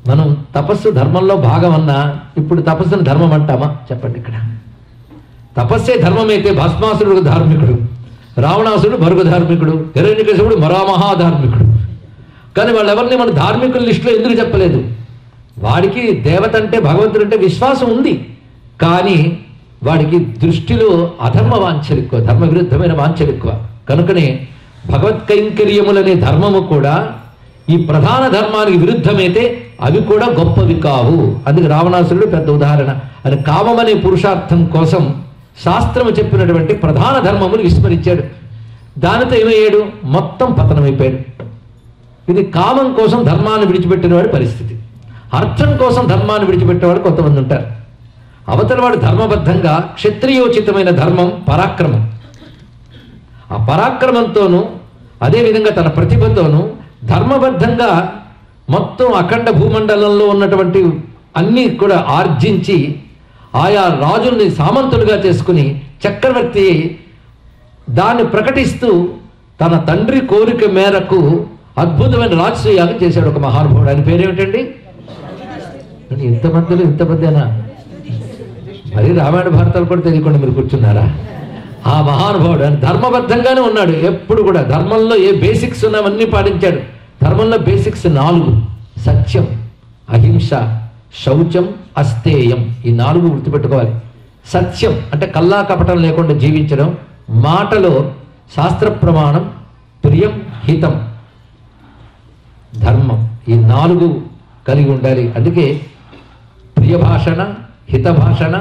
మనం తపస్సు ధర్మంలో భాగం అన్నా ఇప్పుడు తపస్సును ధర్మం అంటామా? చెప్పండి. ఇక్కడ తపస్సే ధర్మమైతే భస్మాసురుడు ధార్మికుడు, రావణాసురుడు మరుగు ధార్మికుడు, హిరణ్యకశిపుడు మహాధార్మికుడు. కానీ వాళ్ళు ఎవరిని మన ధార్మికుల లిస్టులో ఎందుకు చెప్పలేదు? వాడికి దేవత అంటే, భగవంతుడు అంటే విశ్వాసం ఉంది, కానీ వాడికి దృష్టిలో అధర్మ వాంఛలు ఎక్కువ, ధర్మ విరుద్ధమైన వాంఛలు ఎక్కువ. కనుకనే భగవత్ కైంకర్యములనే ధర్మము కూడా ఈ ప్రధాన ధర్మానికి విరుద్ధమైతే అవి కూడా గొప్పవి కావు. అందుకే రావణాసురుడు పెద్ద ఉదాహరణ. అని కామం అనే పురుషార్థం కోసం శాస్త్రము చెప్పినటువంటి ప్రధాన ధర్మమును విస్మరించాడు. దానితో ఏమయ్యాడు? మొత్తం పతనమైపోయాడు. ఇది కామం కోసం ధర్మాన్ని విడిచిపెట్టినవాడి పరిస్థితి. అర్థం కోసం ధర్మాన్ని విడిచిపెట్టేవాడు కొంతమంది ఉంటారు. అవతల వాడు ధర్మబద్ధంగా క్షత్రియోచితమైన ధర్మం పరాక్రమం, ఆ పరాక్రమంతోనూ అదేవిధంగా తన ప్రతిభతోనూ ధర్మబద్ధంగా మొత్తం అఖండ భూమండలంలో ఉన్నటువంటి అన్నీ కూడా ఆర్జించి ఆయా రాజుల్ని సామంతులుగా చేసుకుని చక్రవర్తి దాన్ని ప్రకటిస్తూ తన తండ్రి కోరిక మేరకు అద్భుతమైన రాజసూయాగం చేశాడు ఒక మహానుభావుడు. ఆయన పేరేమిటండి? ఇంతమందిలో ఇంతమందేనా? మరి రామాయణ భారతాలు కూడా తెలియకుండా మీరు కూర్చున్నారా? ఆ మహానుభావుడు ఆయన ధర్మబద్ధంగానే ఉన్నాడు. ఎప్పుడు కూడా ధర్మంలో ఏ బేసిక్స్ ఉన్నావన్నీ పాటించాడు. ధర్మంలో బేసిక్స్ 4: సత్యం, అహింస, శౌచం, అస్తేయం. ఈ 4 గుర్తుపెట్టుకోవాలి. సత్యం అంటే కల్లా కపటం లేకుండా జీవించడం, మాటలో శాస్త్ర ప్రమాణం, ప్రియం, హితం, ధర్మం. ఈ 4 కలిగి ఉండాలి. అందుకే ప్రియ భాషణ, హిత భాషణ,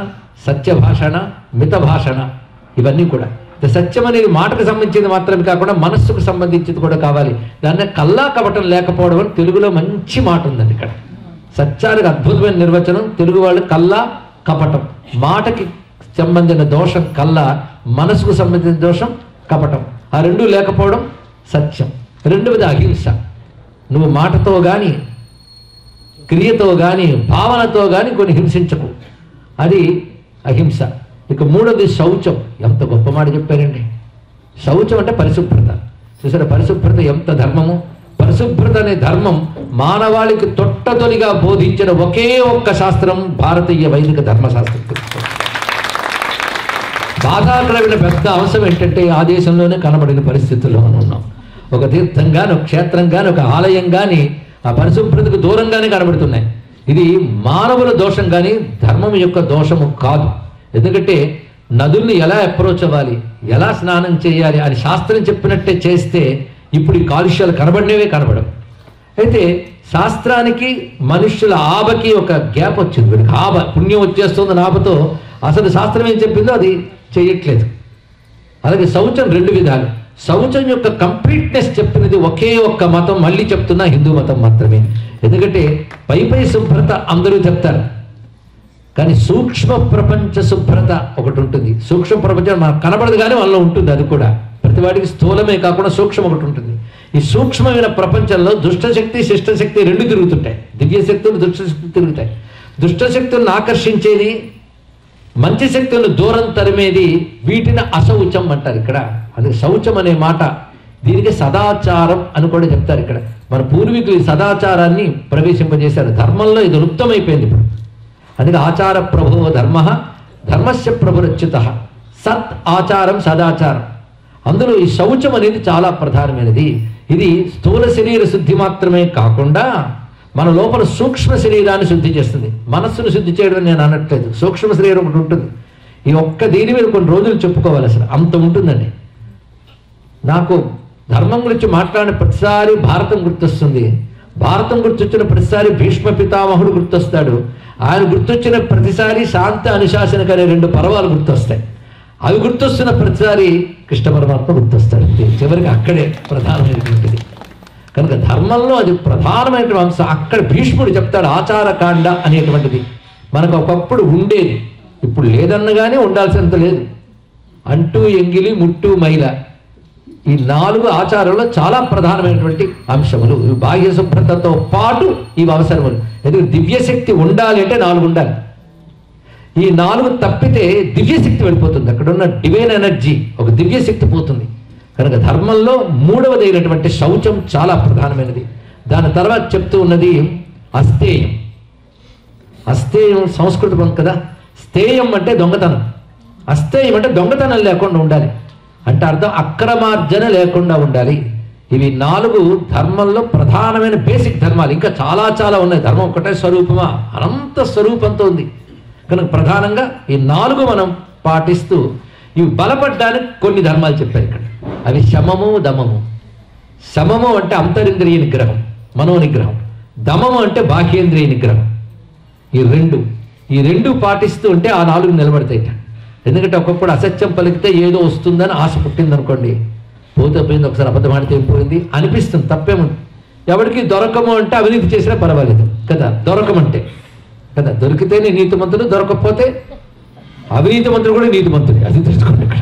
సత్య భాషణ, మిత భాషణ, ఇవన్నీ కూడా. సత్యం అనేది మాటకు సంబంధించింది మాత్రమే కాకుండా మనస్సుకు సంబంధించింది కూడా కావాలి. దాన్ని కల్లా కపటం లేకపోవడం అని తెలుగులో మంచి మాట ఉందండి. ఇక్కడ సత్యానికి అద్భుతమైన నిర్వచనం. తెలుగు వాళ్ళు కల్లా కపటం, మాటకి సంబంధించిన దోషం కల్లా, మనసుకు సంబంధించిన దోషం కపటం. ఆ 2 లేకపోవడం సత్యం. 2వది అహింస. నువ్వు మాటతో కానీ క్రియతో కానీ భావనతో కానీ కొన్ని హింసించకు, అది అహింస. ఇక 3వది శౌచం. ఎంత గొప్ప మాట చెప్పారండి. శౌచం అంటే పరిశుభ్రత. చూసారా పరిశుభ్రత ఎంత ధర్మము? పరిశుభ్రత అనే ధర్మం మానవాళికి తొట్టతొలిగా బోధించిన ఒకే ఒక్క శాస్త్రం భారతీయ వైదిక ధర్మశాస్త్రం. బాధాకరమైన పెద్ద అంశం ఏంటంటే ఆ దేశంలోనే కనబడిన పరిస్థితుల్లో మనం ఉన్నాం. ఒక తీర్థం కానీ, ఒక క్షేత్రం కానీ, ఒక ఆలయం కానీ ఆ పరిశుభ్రతకు దూరంగానే కనబడుతున్నాయి. ఇది మానవుల దోషం కానీ ధర్మం యొక్క దోషము కాదు. ఎందుకంటే నదుల్ని ఎలా అప్రోచ్ అవ్వాలి, ఎలా స్నానం చేయాలి అని శాస్త్రం చెప్పినట్టే చేస్తే ఇప్పుడు ఈ కాలుష్యాలు కనబడినవే కనబడవు. అయితే శాస్త్రానికి మనుష్యుల ఆబకి ఒక గ్యాప్ వచ్చింది. వీడికి ఆబ పుణ్యం వచ్చేస్తుంది ఆబతో, అసలు శాస్త్రం ఏం చెప్పిందో అది చేయట్లేదు. అలాగే శౌచం 2 విధాలు. శౌచం యొక్క కంప్లీట్నెస్ చెప్పినది ఒకే ఒక్క మతం, మళ్ళీ చెప్తున్నా హిందూ మతం మాత్రమే. ఎందుకంటే పై శుభ్రత అందరూ చెప్తారు, కానీ సూక్ష్మ ప్రపంచ శుభ్రత ఒకటి ఉంటుంది. సూక్ష్మ ప్రపంచం మనకు కనబడదు కానీ మనలో ఉంటుంది. అది కూడా ప్రతివాడికి స్థూలమే కాకుండా సూక్ష్మం ఒకటి ఉంటుంది. ఈ సూక్ష్మమైన ప్రపంచంలో దుష్టశక్తి శిష్టశక్తి 2 తిరుగుతుంటాయి. దివ్యశక్తులు దుష్టశక్తులు తిరుగుతాయి. దుష్టశక్తులను ఆకర్షించేది, మంచి శక్తులను దూరం తరిమేది, వీటిని అశౌచం అంటారు ఇక్కడ. అందుకే శౌచం అనే మాట, దీనికి సదాచారం అని కూడా చెప్తారు ఇక్కడ. మన పూర్వీకులు ఈ సదాచారాన్ని ప్రవేశింపజేశారు. ధర్మంలో ఇది లుప్తమైపోయింది ఇప్పుడు. అందుకే ఆచార ప్రభో ధర్మ, ధర్మస్య ప్రభురచ్యుత, సత్ ఆచారం సదాచారం. అందులో ఈ శౌచం అనేది చాలా ప్రధానమైనది. ఇది స్థూల శరీర శుద్ధి మాత్రమే కాకుండా మన లోపల సూక్ష్మ శరీరాన్ని శుద్ధి చేస్తుంది. మనస్సును శుద్ధి చేయడం నేను అనట్లేదు, సూక్ష్మ శరీరం ఒకటి ఉంటుంది. ఈ ఒక్క దీని మీద కొన్ని రోజులు చెప్పుకోవాలి, అసలు అంత ఉంటుందండి. నాకు ధర్మం గురించి మాట్లాడిన ప్రతిసారి భారతం గుర్తొస్తుంది. భారతం గుర్తొచ్చిన ప్రతిసారి భీష్మ పితామహుడు గుర్తొస్తాడు. ఆయన గుర్తొచ్చిన ప్రతిసారి శాంత అనుశాసనకు అనే 2 పర్వాలు గుర్తొస్తాయి. అవి గుర్తొస్తున్న ప్రతిసారి కృష్ణ పరమాత్మ గుర్తొస్తాడు. చివరికి అక్కడే ప్రధానమైనటువంటిది. కనుక ధర్మంలో అది ప్రధానమైనటువంటి అంశం. అక్కడ భీష్ముడు చెప్తాడు ఆచారకాండ అనేటువంటిది. మనకు ఒకప్పుడు ఉండేది, ఇప్పుడు లేదన్నగానే ఉండాల్సినంత లేదు. అంటూ ఎంగిలి ముట్టు మైల, ఈ 4 ఆచారంలో చాలా ప్రధానమైనటువంటి అంశములు. బాహ్య శుభ్రతతో పాటు ఇవి అవసరములు. ఎందుకంటే దివ్యశక్తి ఉండాలి అంటే 4 ఉండాలి. ఈ 4 తప్పితే దివ్యశక్తి వెళ్ళిపోతుంది. అక్కడ ఉన్న డివైన్ ఎనర్జీ, ఒక దివ్యశక్తి పోతుంది. కనుక ధర్మంలో 3వది అయినటువంటి శౌచం చాలా ప్రధానమైనది. దాని తర్వాత చెప్తూ ఉన్నది అస్థేయం. అస్థేయం సంస్కృతం కదా. స్థేయం అంటే దొంగతనం, అస్థేయం అంటే దొంగతనం లేకుండా ఉండాలి. అంటే అర్థం అక్రమార్జన లేకుండా ఉండాలి. ఇవి 4 ధర్మంలో ప్రధానమైన బేసిక్ ధర్మాలు. ఇంకా చాలా చాలా ఉన్నాయి. ధర్మం ఒకటే స్వరూపమా, అనంత స్వరూపంతో ఉంది. కనుక ప్రధానంగా ఈ 4 మనం పాటిస్తూ ఇవి బలపడ్డానికి కొన్ని ధర్మాలు చెప్పారు ఇక్కడ. అవి శమము దమము. శమము అంటే అంతరింద్రియ నిగ్రహం, మనోనిగ్రహం. దమము అంటే బాహ్యేంద్రియ నిగ్రహం. ఈ రెండు పాటిస్తూ ఉంటే ఆ 4 నిలబడతాయి. ఎందుకంటే ఒకప్పుడు అసత్యం పలికితే ఏదో వస్తుందని ఆశ పుట్టిందనుకోండి, పోతే పోయింది, ఒకసారి అబద్ధం ఆడితే ఏం పోయింది అనిపిస్తుంది, తప్పేముంది. ఎవరికి దొరకము అంటే అవినీతి చేసినా పర్వాలేదు కదా, దొరకమంటే కదా. దొరికితేనే నీతిమంతుడు, దొరకకపోతే అవినీతి మంత్రులు కూడా నీతిమంతుడే, అది తెలుసుకోండి ఇక్కడ.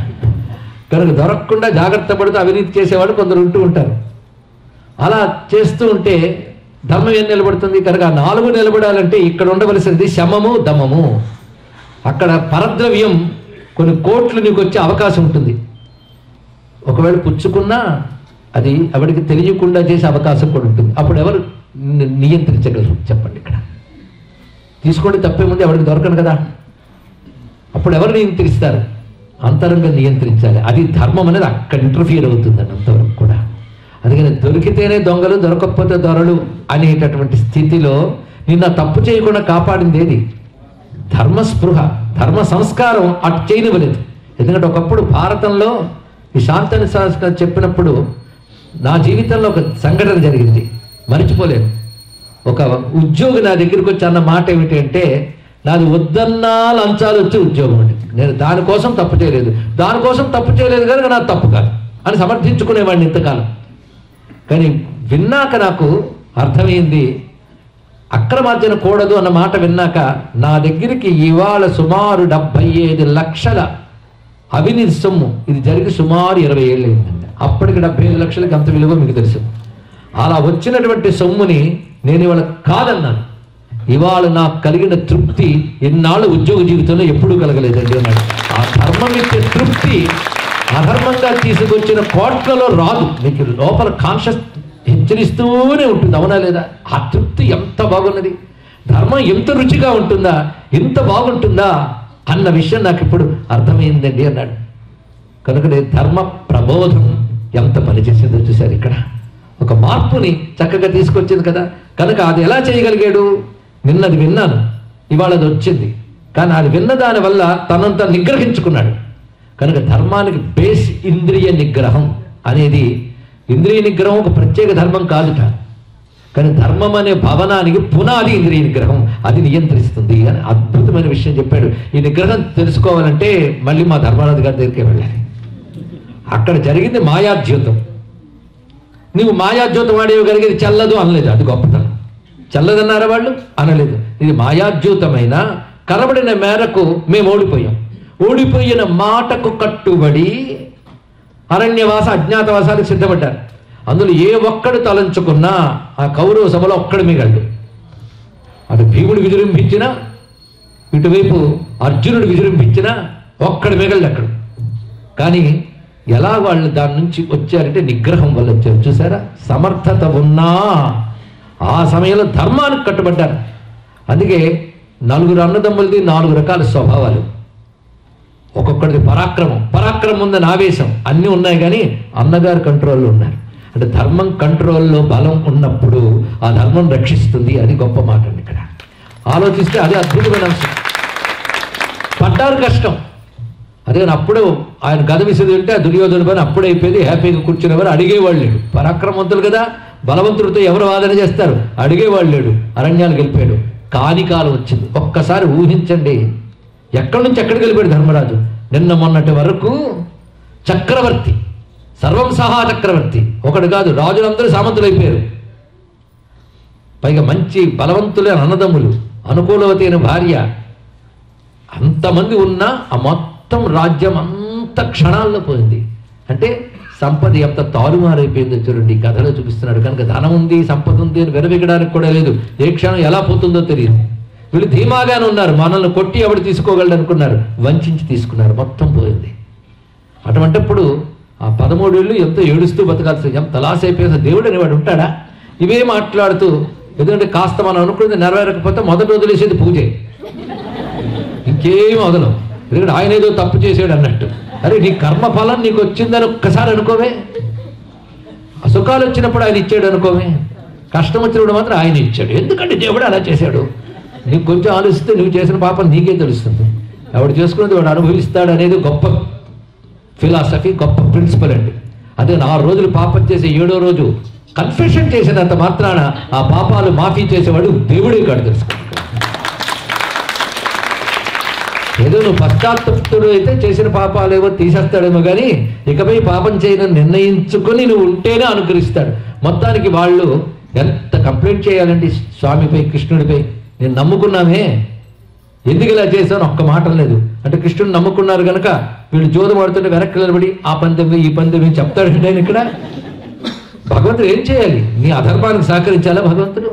కనుక దొరకకుండా జాగ్రత్త పడుతూ అవినీతి చేసేవాళ్ళు కొందరు ఉంటూ ఉంటారు. అలా చేస్తూ ఉంటే ధర్మం ఏం నిలబడుతుంది? కనుక 4 నిలబడాలంటే ఇక్కడ ఉండవలసినది శమము దమము. అక్కడ పరద్రవ్యం కొన్ని కోట్లు నీకు వచ్చే అవకాశం ఉంటుంది. ఒకవేళ పుచ్చుకున్నా అది ఎవరికి తెలియకుండా చేసే అవకాశం కూడా ఉంటుంది. అప్పుడు ఎవరు నియంత్రించగలరు చెప్పండి? ఇక్కడ తీసుకోండి, తప్పేముంది, ఎవరికి దొరకను కదా. అప్పుడు ఎవరు నియంత్రిస్తారు? అంతరంగా నియంత్రించాలి. అది ధర్మం అనేది అక్కడ ఇంటర్ఫియర్ అవుతుందండి అంతవరకు కూడా. అందుకని దొరికితేనే దొంగలు, దొరకకపోతే దొరలు అనేటటువంటి స్థితిలో నిన్న తప్పు చేయకుండా కాపాడింది ఏది? ధర్మస్పృహ, ధర్మ సంస్కారం అటు చేయనివ్వలేదు. ఎందుకంటే ఒకప్పుడు భారతంలో ఈ శాంతని సంస్కారం చెప్పినప్పుడు నా జీవితంలో ఒక సంఘటన జరిగింది, మర్చిపోలేను. ఒక ఉద్యోగి నా దగ్గరికి వచ్చి అన్న మాట ఏమిటి అంటే, నాది వద్దన్నా లంచాలు వచ్చే ఉద్యోగం అండి, నేను దానికోసం తప్పు చేయలేదు, దానికోసం తప్పు చేయలేదు కనుక నా తప్పు కాదు అని సమర్థించుకునేవాడిని ఇంతకాలం. కానీ విన్నాక నాకు అర్థమైంది, అక్రమార్జన కూడదు అన్న మాట విన్నాక నా దగ్గరికి ఇవాళ సుమారు 75 లక్షల అవినీతి సొమ్ము, ఇది జరిగి సుమారు 20 ఏళ్ళు అయిందండి. అప్పటికి 75 లక్షలకి అంత విలువ మీకు తెలుసు. అలా వచ్చినటువంటి సొమ్ముని నేను ఇవాళ కాదన్నాను. ఇవాళ నాకు కలిగిన తృప్తి ఎన్నాళ్ళు ఉద్యోగ జీవితంలో ఎప్పుడూ కలగలేదండి అన్నాడు. ఆ ధర్మం ఇచ్చే తృప్తి అధర్మంగా తీసుకొచ్చిన కోట్లలో రాదు. మీకు లోపల కాన్షియస్ హెచ్చరిస్తూనే ఉంటుంది, అవునా లేదా? ఆ తృప్తి ఎంత బాగున్నది, ధర్మం ఎంత రుచిగా ఉంటుందా, ఎంత బాగుంటుందా అన్న విషయం నాకు ఇప్పుడు అర్థమైందండి అన్నాడు. కనుక ధర్మ ప్రబోధం ఎంత పని చేసిందో చూశారు ఇక్కడ. ఒక మార్పుని చక్కగా తీసుకొచ్చింది కదా. కనుక అది ఎలా చేయగలిగాడు? నిన్నది విన్నాను, ఇవాళ అది వచ్చింది. కానీ అది విన్న దాని వల్ల తనంతా నిగ్రహించుకున్నాడు. కనుక ధర్మానికి బేస్ ఇంద్రియ నిగ్రహం అనేది. ఇంద్రియ నిగ్రహం ఒక ప్రత్యేక ధర్మం కాదుట, కానీ ధర్మం అనే భవనానికి పునాది ఇంద్రియ నిగ్రహం. అది నియంత్రిస్తుంది అని అద్భుతమైన విషయం చెప్పాడు. ఈ నిగ్రహం తెలుసుకోవాలంటే మళ్ళీ మా ధర్మరాజు గారి దగ్గరికి వెళ్ళాలి. అక్కడ జరిగింది మాయాద్యూతం. నువ్వు మాయాద్యూతం ఆడేయగలిగేది చల్లదు అనలేదు, అది గొప్పతనం. చల్లదన్నారా వాళ్ళు? అనలేదు. ఇది మాయాద్యూతమైన కనబడిన మేరకు మేము ఓడిపోయాం. ఓడిపోయిన మాటకు కట్టుబడి అరణ్యవాస అజ్ఞాతవాసానికి సిద్ధపడ్డారు. అందులో ఏ ఒక్కడు తలంచుకున్నా ఆ కౌరవ సభలో ఒక్కడు మిగలడు. అటు భీముడు విజృంభించినా, ఇటువైపు అర్జునుడు విజృంభించినా ఒక్కడు మిగలడు అక్కడ. కానీ ఎలా వాళ్ళు దాని నుంచి వచ్చారంటే నిగ్రహం వల్ల వచ్చారు. చూసారా? సమర్థత ఉన్నా ఆ సమయంలో ధర్మానికి కట్టుబడ్డారు. అందుకే 4 అన్నదమ్ములది 4 రకాల స్వభావాలు. ఒక్కొక్కడిది పరాక్రమం ఉందని ఆవేశం అన్నీ ఉన్నాయి, కానీ అన్నగారు కంట్రోల్లో ఉన్నారు. అంటే ధర్మం కంట్రోల్లో బలం ఉన్నప్పుడు ఆ ధర్మం రక్షిస్తుంది. అది గొప్ప మాట అండి. ఇక్కడ ఆలోచిస్తే అదే అద్భుతమైన అంశం. పడ్డారు కష్టం. అదే అప్పుడు ఆయన గద విసిరి ఉంటే ఆ దుర్యోధన పని అప్పుడే అయిపోయింది. హ్యాపీగా కూర్చునేవారు. అడిగేవాళ్ళు లేడు. పరాక్రమవంతులు కదా, బలవంతుడితో ఎవరు వాదన చేస్తారు? అడిగేవాళ్ళు లేడు. అరణ్యాలకు వెళ్ళిపోయాడు. కాని కాలం వచ్చింది. ఒక్కసారి ఊహించండి, ఎక్కడి నుంచి ఎక్కడికి వెళ్ళిపోయాడు ధర్మరాజు. నిన్న మొన్నటి వరకు చక్రవర్తి, సర్వం సహా చక్రవర్తి, ఒకడు కాదు, రాజులందరూ సామంతులు అయిపోయారు. పైగా మంచి బలవంతులైన అన్నదమ్ములు, అనుకూలవతి అయిన భార్య, అంతమంది ఉన్నా ఆ మొత్తం రాజ్యం అంత క్షణాల్లో పోయింది. అంటే సంపద ఎంత తారుమారైపోయిందో చూడండి. కథలో చూపిస్తున్నాడు. కనుక ధనం ఉంది, సంపద ఉంది అని విరవిగడానికి కూడా లేదు. ఏ క్షణం ఎలా పోతుందో తెలియదు. వీళ్ళు ధీమాగానే ఉన్నారు. మనల్ని కొట్టి ఎవడు తీసుకోగలడు అనుకున్నారు, వంచి తీసుకున్నారు. మొత్తం పోయింది. అటువంటిప్పుడు ఆ 13 ఏళ్ళు ఎంతో ఏడుస్తూ బతకాల్సి, ఎంత లాస్ అయిపోయిందో. దేవుడు అనేవాడు ఉంటాడా? ఇవే మాట్లాడుతూ, ఎందుకంటే కాస్త మనం అనుకున్నది నెరవేరకపోతే మొదట వదిలేసేది పూజే, ఇంకేం వదలం. ఎందుకంటే ఆయన ఏదో తప్పు చేసాడు అన్నట్టు. అరే నీ కర్మఫలం నీకు వచ్చిందని ఒక్కసారి అనుకోవే. సుఖాలు వచ్చినప్పుడు ఆయన ఇచ్చాడు అనుకోవే, కష్టం వచ్చినప్పుడు మాత్రం ఆయన ఇచ్చాడు. ఎందుకంటే దేవుడు అలా చేశాడు. నీకు కొంచెం ఆలోచిస్తే నువ్వు చేసిన పాపం నీకే తెలుస్తుంది. ఎవడు చేసుకున్నది వాడు అనుభవిస్తాడు అనేది గొప్ప ఫిలాసఫీ, గొప్ప ప్రిన్సిపల్ అండి. అదే 6 రోజులు పాపం చేసి 7వ రోజు కన్ఫెషన్ చేసినంత మాత్రాన ఆ పాపాలు మాఫీ చేసేవాడు దేవుడే కాడు. తెలుసుకో, ఏదో నువ్వు పశ్చాత్తప్తుడు అయితే చేసిన పాపాలు ఏవో తీసేస్తాడేమో, కానీ ఇకపై పాపం చేయని నిర్ణయించుకొని నువ్వు ఉంటేనే అనుగ్రహిస్తాడు. మొత్తానికి వాళ్ళు ఎంత కంప్లైంట్ చేయాలండి స్వామిపై, కృష్ణుడిపై. నేను నమ్ముకున్నామే, ఎందుకు ఇలా చేశాను ఒక్క మాట లేదు. అంటే కృష్ణుడు నమ్ముకున్నారు కనుక వీళ్ళు జోదం ఆడుతుంటే వెనక్కి నిలబడి ఆ పందెం ఈ పందెం చెప్తాడండి ఆయన. ఇక్కడ భగవంతుడు ఏం చేయాలి? నీ అధర్మానికి సహకరించాలా భగవంతుడు?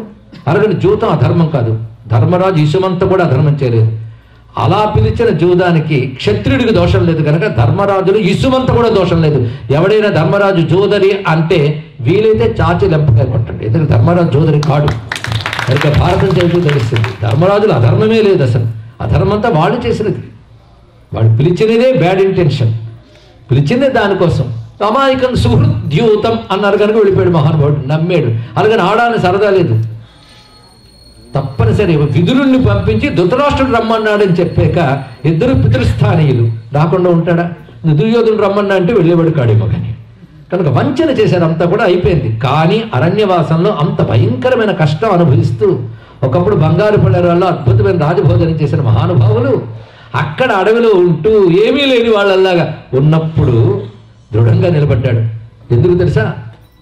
అలాగని జూతం అధర్మం కాదు. ధర్మరాజు ఇసుమంతా కూడా అధర్మం చేయలేదు. అలా పిలిచిన జూదానికి క్షత్రియుడికి దోషం లేదు కనుక ధర్మరాజులు ఇసుమంత కూడా దోషం లేదు. ఎవడైనా ధర్మరాజు జోదరి అంటే వీలైతే చాచి లెంపకాయ కొట్టండి. ఎందుకంటే ధర్మరాజు జోదరి కాడు. కనుక భారతం చదివితే తెలుస్తుంది ధర్మరాజులు అధర్మమే లేదు. అసలు అధర్మంతా వాళ్ళు చేసినది. వాళ్ళు పిలిచినదే బ్యాడ్ ఇంటెన్షన్, పిలిచిందే దానికోసం. అమాయకం సుహృద్యూతం అన్నారు కనుక వెళ్ళిపోయాడు మహానుభావుడు, నమ్మాడు. అలాగని ఆడాలని సరదా లేదు. తప్పనిసరి విదురుణ్ణి పంపించి ధృతరాష్ట్రుడు రమ్మన్నాడని చెప్పాక ఇద్దరు పితృస్థానీయులు రాకుండా ఉంటాడా? దుర్యోధనుడు రమ్మన్నా అంటే వెళ్ళేవాడు కాడేమో. కానీ కనుక వంచన చేశారు. అంతా కూడా అయిపోయింది. కానీ అరణ్యవాసంలో అంత భయంకరమైన కష్టం అనుభవిస్తూ ఒకప్పుడు బంగారు పళ్ళెరాల్లో అద్భుతమైన రాజభోజనం చేసిన మహానుభావులు అక్కడ అడవిలో ఉంటూ ఏమీ లేని వాళ్ళలాగా ఉన్నప్పుడు దృఢంగా నిలబడ్డాడు. ఎందుకు తెలుసా?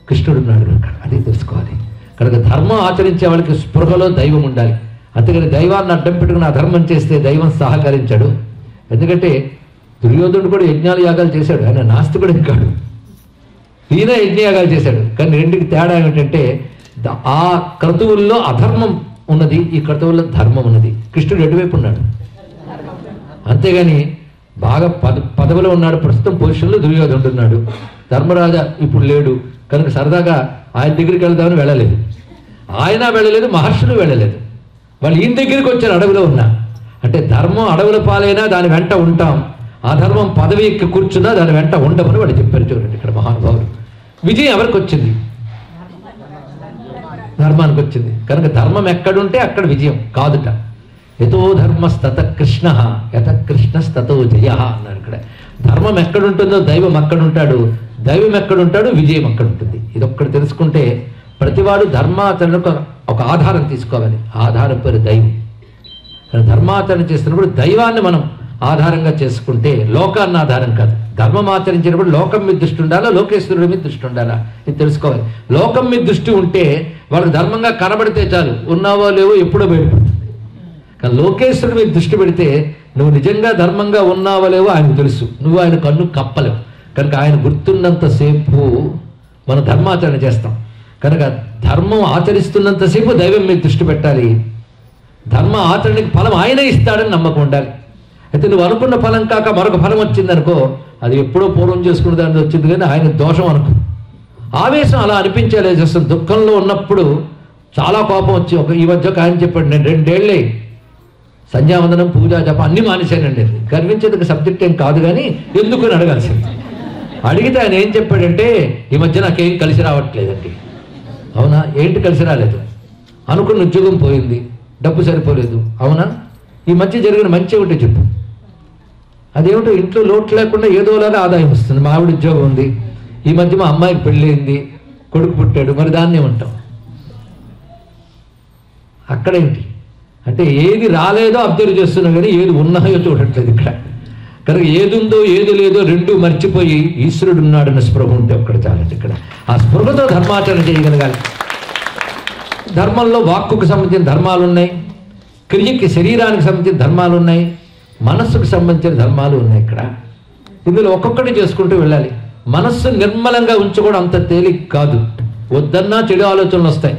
కృష్ణుడు ఉన్నాడు కనుక. అది తెలుసుకోవాలి. కనుక ధర్మం ఆచరించే వాళ్ళకి స్పృహలో దైవం ఉండాలి. అంతేగాని దైవాన్ని అడ్డం పెట్టుకుని అధర్మం చేస్తే దైవం సహకరించాడు. ఎందుకంటే దుర్యోధనుడు కూడా యజ్ఞాలు యాగాలు చేశాడు, ఆయన నాస్తికుడు కాడు. ఈయన యజ్ఞయాగాలు చేశాడు. కానీ రెండుకి తేడా ఏమిటంటే ఆ క్రతువుల్లో అధర్మం ఉన్నది, ఈ క్రతువుల్లో ధర్మం ఉన్నది. కృష్ణుడు ఎటువైపు ఉన్నాడు? అంతేగాని బాగా పదవిలో ఉన్నాడు. ప్రస్తుతం పొజిషన్లో దుర్యోధనుడు ఉన్నాడు. ధర్మరాజా ఇప్పుడు లేడు కనుక సరదాగా ఆయన దగ్గరికి వెళ్దామని వెళ్ళలేదు. ఆయన వెళ్ళలేదు, మహర్షులు వెళ్ళలేదు. వాళ్ళు ఈయన దగ్గరికి వచ్చారు అడవిలో ఉన్నా. అంటే ధర్మం అడవుల పాలైనా దాని వెంట ఉంటాం, అధర్మం పదవి ఎక్కి కూర్చున్నా దాని వెంట ఉండమని వాళ్ళు చెప్పారు. చూడండి ఇక్కడ మహానుభావులు. విజయం ఎవరికి వచ్చింది? ధర్మానికి వచ్చింది. కనుక ధర్మం ఎక్కడుంటే అక్కడ విజయం కాదుట. యతో ధర్మస్తత కృష్ణ యత కృష్ణస్తతో జయ అన్నాడు. ఇక్కడ ధర్మం ఎక్కడుంటుందో దైవం అక్కడుంటాడు, దైవం ఎక్కడుంటాడు విజయం అక్కడుంటుంది. ఇదొక్కటి తెలుసుకుంటే ప్రతివాడు ధర్మాచరణకు ఒక ఆధారం తీసుకోవాలి. ఆధారం పేరు దైవం. ధర్మాచరణ చేస్తున్నప్పుడు దైవాన్ని మనం ఆధారంగా చేసుకుంటే లోకాన్ని ఆధారం కాదు. ధర్మం ఆచరించినప్పుడు లోకం మీద దృష్టి ఉండాలా, లోకేశ్వరుడి మీద దృష్టి ఉండాలా, ఇది తెలుసుకోవాలి. లోకం మీద దృష్టి ఉంటే వాళ్ళకి ధర్మంగా కనబడితే చాలు, ఉన్నావో లేవో ఎప్పుడో బయటపడుతుంది. కానీ లోకేశ్వరుడి మీద దృష్టి పెడితే నువ్వు నిజంగా ధర్మంగా ఉన్నావో లేవో ఆయనకు తెలుసు, నువ్వు ఆయన కన్ను కప్పలేవు. కనుక ఆయన గుర్తున్నంతసేపు మనం ధర్మాచరణ చేస్తాం. కనుక ధర్మం ఆచరిస్తున్నంతసేపు దైవం మీద దృష్టి పెట్టాలి. ధర్మ ఆచరణకి ఫలం ఆయనే ఇస్తాడని నమ్మకం ఉండాలి. అయితే నువ్వు అనుకున్న ఫలం కాక మరొక ఫలం వచ్చిందనుకో, అది ఎప్పుడో పూర్వం చేసుకున్న దాన్ని వచ్చింది కానీ ఆయన దోషం అనుకో. ఆవేశం అలా అనిపించాలి. అసలు దుఃఖంలో ఉన్నప్పుడు చాలా కోపం వచ్చి ఈ మధ్య ఆయన చెప్పాడు, నేను 2 ఏళ్ళే సంధ్యావందనం పూజ జపం అన్నీ మానేశానండి. గర్వించేందుకు సబ్జెక్ట్ ఏం కాదు కానీ ఎందుకు అని అడగాల్సింది. అడిగితే ఆయన ఏం చెప్పాడంటే, ఈ మధ్య నాకేం కలిసి రావట్లేదండి. అవునా, ఏంటి కలిసి రాలేదు? అనుకున్న ఉద్యోగం పోయింది, డబ్బు సరిపోలేదు. అవునా, ఈ మధ్య జరిగిన మంచి ఒకటి చెప్పు. అదేమిటో ఇంట్లో లోటు లేకుండా ఏదోలాగా ఆదాయం వస్తుంది. మా ఆవిడ ఉద్యోగం ఉంది, ఈ మధ్య మా అమ్మాయికి పెళ్ళయింది, కొడుకు పుట్టాడు, మరి దాన్నే ఉంటాం. అక్కడేంటి అంటే ఏది రాలేదో అబ్జర్వ్ చేస్తున్నాం కానీ ఏది ఉన్నాయో చూడట్లేదు ఇక్కడ. కనుక ఏది ఉందో ఏది లేదో రెండు మర్చిపోయి ఈశ్వరుడు ఉన్నాడన్న స్పృహ ఉంటే ఒక్కడ చాలండి. ఇక్కడ ఆ స్పృహతో ధర్మాచరణ చేయగలగాలి. ధర్మంలో వాక్కుకు సంబంధించిన ధర్మాలు ఉన్నాయి, క్రియకి శరీరానికి సంబంధించిన ధర్మాలు ఉన్నాయి, మనస్సుకు సంబంధించిన ధర్మాలు ఉన్నాయి. ఇక్కడ ఇందులో ఒక్కొక్కటి చేసుకుంటూ వెళ్ళాలి. మనస్సు నిర్మలంగా ఉంచుకోవడం అంత తేలిక కాదు. వద్దన్నా చెడు ఆలోచనలు వస్తాయి.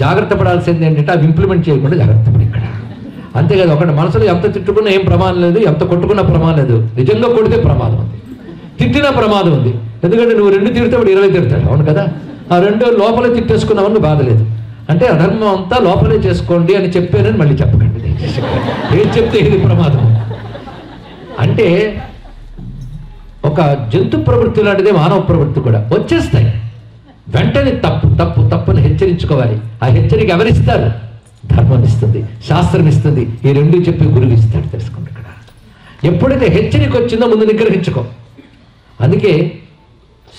జాగ్రత్త పడాల్సింది ఏంటంటే అవి ఇంప్లిమెంట్ చేయకుండా జాగ్రత్త పడి ఇక్కడ. అంతేకాదు, ఒకటి మనసులో ఎంత తిట్టుకున్నా ఏం ప్రమాదం లేదు, ఎంత కొట్టుకున్నా ప్రమాదం లేదు. నిజంగా కొడితే ప్రమాదం ఉంది, తిట్టినా ప్రమాదం ఉంది. ఎందుకంటే నువ్వు 2 తిడితే వాడు 20 తిడతాడు. అవును కదా, ఆ 2 లోపలే తిట్టేసుకున్నావని బాధ లేదు. అంటే అధర్మం అంతా లోపలే చేసుకోండి అని చెప్పానని మళ్ళీ చెప్పకండి. ఏం చెప్తే ఇది ప్రమాదం. అంటే ఒక జంతు ప్రవృత్తి లాంటిదే మానవ ప్రవృత్తి కూడా. వచ్చేస్తాయి వెంటనే తప్పు తప్పు తప్పుని హెచ్చరించుకోవాలి. ఆ హెచ్చరిక ఎవరిస్తారు? ధర్మం ఇస్తుంది, శాస్త్రం ఇస్తుంది. ఈ 2 చెప్పి గురువు ఇస్తాడు. తెలుసుకోండి ఇక్కడ. ఎప్పుడైతే హెచ్చరిక వచ్చిందో ముందు నిగ్రహించుకో. అందుకే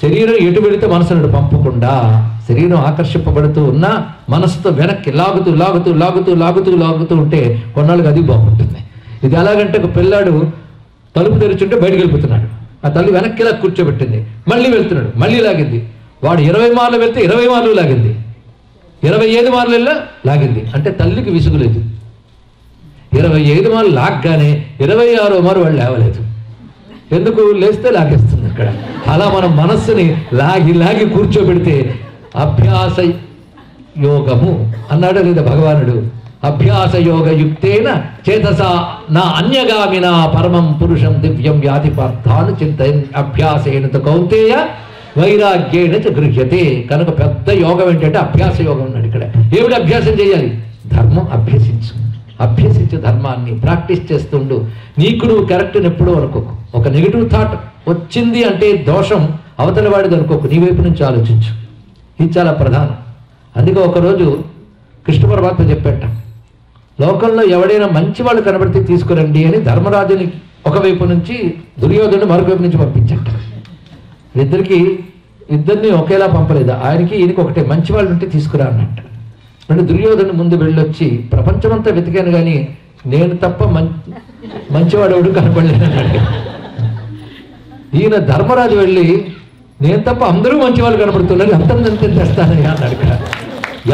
శరీరం ఎటు వెళితే మనసును పంపకుండా, శరీరం ఆకర్షింపబడుతూ ఉన్నా మనసుతో వెనక్కి లాగుతూ లాగుతూ లాగుతూ లాగుతూ లాగుతూ ఉంటే కొన్నాళ్ళకి అది బాగుంటుంది. ఇది ఎలాగంటే ఒక పిల్లాడు తలుపు తెరుచుంటే బయటకు వెళ్ళిపోతున్నాడు, ఆ తల్లి వెనక్కి ఇలా కూర్చోబెట్టింది, మళ్ళీ వెళ్తున్నాడు, మళ్ళీ లాగింది. వాడు 20 మార్లు వెళ్తే 20 మార్లు లాగింది, 25 మార్లు వెళ్ళా లాగింది. అంటే తల్లికి విసుగులేదు. 25 మార్లు లాగ్గానే 26వ మారు వాళ్ళు లేవలేదు. ఎందుకు? లేస్తే లాగేస్తుంది అక్కడ. అలా మనం మనస్సుని లాగి లాగి కూర్చోబెడితే అభ్యాస యోగము అన్నాడు లేదా భగవానుడు. అభ్యాస యోగ యుక్తేన చేతసా నా అన్యగామినా పరమం పురుషం దివ్యం వ్యాధి పార్థాను చింతయన్ అభ్యాసేన కౌంతేయ వైరాగ్యేణ చ గృహ్యతే. కనుక పెద్ద యోగం ఏంటంటే అభ్యాస యోగం ఉన్నాడు ఇక్కడ. ఏమిటి అభ్యాసం చేయాలి? ధర్మం అభ్యసించు. అభ్యసించే ధర్మాన్ని ప్రాక్టీస్ చేస్తుండు. నీకు నువ్వు కరెక్ట్ ఎప్పుడూ అనుకోకు. ఒక నెగిటివ్ థాట్ వచ్చింది అంటే దోషం అవతల వాడిది అనుకోకు, నీ వైపు నుంచి ఆలోచించు. ఇది చాలా ప్రధానం. అందుకే ఒకరోజు కృష్ణ పరమాత్మ చెప్పేట, లోకంలో ఎవడైనా మంచి వాళ్ళు కనబడితే తీసుకురండి అని ధర్మరాజుని ఒకవైపు నుంచి, దుర్యోధను మరొక వైపు నుంచి పంపించట. ఇద్దరిని ఒకేలా పంపలేదు. ఆయనకి ఈయనకి ఒకటే, మంచి వాళ్ళు ఉంటే తీసుకురా అన్నట్ట. అంటే దుర్యోధను ముందు వెళ్ళొచ్చి ప్రపంచమంతా వెతికాను కానీ నేను తప్ప మంచివాడు ఎవడు కనపడలేదన్నాడు. ఈయన ధర్మరాజు వెళ్ళి నేను తప్ప అందరూ మంచి వాళ్ళు కనపడుతున్నారు, అంతంత తెస్తానయ్యా అన్నాడు. ఇక్కడ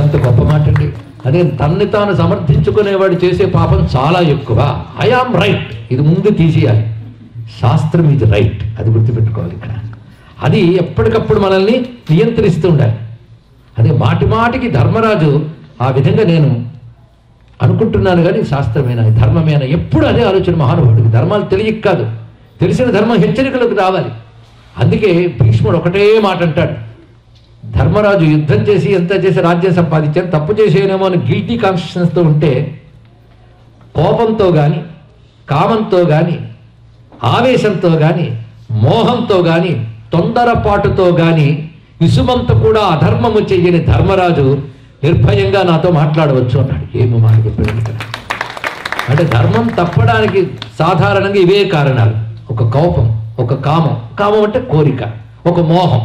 ఎంత గొప్ప మాట అండి. అదే తన్ని తాను సమర్థించుకునేవాడు చేసే పాపం చాలా ఎక్కువ. ఐ ఆమ్ రైట్, ఇది ముందు తీసేయాలి. శాస్త్రం ఇది రైట్, అది గుర్తుపెట్టుకోవాలి ఇక్కడ. అది ఎప్పటికప్పుడు మనల్ని నియంత్రిస్తూ ఉండాలి. అదే మాటి మాటికి ధర్మరాజు ఆ విధంగా నేను అనుకుంటున్నాను కానీ శాస్త్రమేనా ధర్మమేనా ఎప్పుడు అదే ఆలోచన మహానుభావుడికి. ధర్మాలు తెలియక కాదు, తెలిసిన ధర్మం హెచ్చరికలకు రావాలి. అందుకే భీష్ముడు ఒకటే మాట అంటాడు, ధర్మరాజు యుద్ధం చేసి ఎంత చేసి రాజ్యం సంపాదించాను, తప్పు చేసేనేమో అని గిల్టీ కాన్షియస్నెస్తో ఉంటే కోపంతో కానీ కామంతో కానీ ఆవేశంతో కానీ మోహంతో కానీ తొందరపాటుతో కానీ ఇసుమంత కూడా అధర్మము చెయ్యని ధర్మరాజు నిర్భయంగా నాతో మాట్లాడవచ్చు అన్నాడు. ఏమో మాట చెప్పాడు. అంటే ధర్మం తప్పడానికి సాధారణంగా ఇవే కారణాలు. ఒక కోపం, ఒక కామం. కామం అంటే కోరిక, ఒక మోహం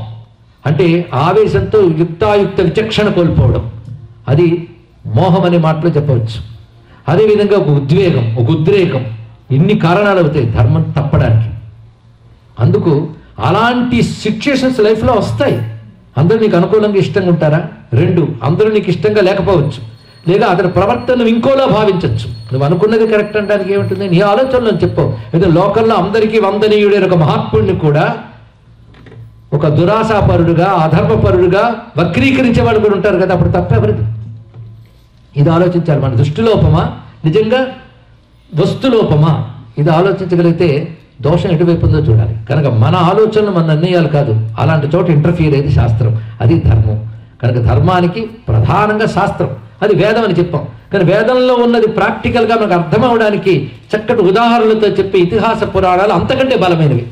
అంటే ఆవేశంతో యుక్తాయుక్త విచక్షణ కోల్పోవడం, అది మోహం అనే మాటలో చెప్పవచ్చు. అదేవిధంగా ఒక ఉద్వేగం, ఒక ఉద్రేకం, ఇన్ని కారణాలు అవుతాయి ధర్మం తప్పడానికి. అందుకు అలాంటి సిచ్యుయేషన్స్ లైఫ్లో వస్తాయి. అందరూ నీకు అనుకూలంగా ఇష్టంగా ఉంటారా? రెండు, అందరూ నీకు ఇష్టంగా లేకపోవచ్చు, లేదా అతని ప్రవర్తన ఇంకోలా భావించవచ్చు. నువ్వు అనుకున్నది కరెక్ట్ అనడానికి ఏముంటుంది? నీ ఆలోచనలో చెప్పవు. ఏదో లోకల్లో అందరికీ వందనీయుడైన ఒక మహాత్ముడిని కూడా ఒక దురాశాపరుడుగా, అధర్మపరుడుగా వక్రీకరించే వాళ్ళు కూడా ఉంటారు కదా, అప్పుడు తప్పెవరిది? ఇది ఆలోచించాలి. మన దృష్టిలోపమా, నిజంగా వస్తులోపమా? ఇది ఆలోచించగలిగితే దోషం ఎటువైపు ఉందో చూడాలి. కనుక మన ఆలోచనలు మన నిర్ణయాలు కాదు, అలాంటి చోట ఇంటర్ఫియర్ అయ్యేది శాస్త్రం, అది ధర్మం. కనుక ధర్మానికి ప్రధానంగా శాస్త్రం, అది వేదం అని చెప్పాం. కానీ వేదంలో ఉన్నది ప్రాక్టికల్గా మనకు అర్థం అవడానికి చక్కటి ఉదాహరణలతో చెప్పే ఇతిహాస పురాణాలు అంతకంటే బలమైనవి.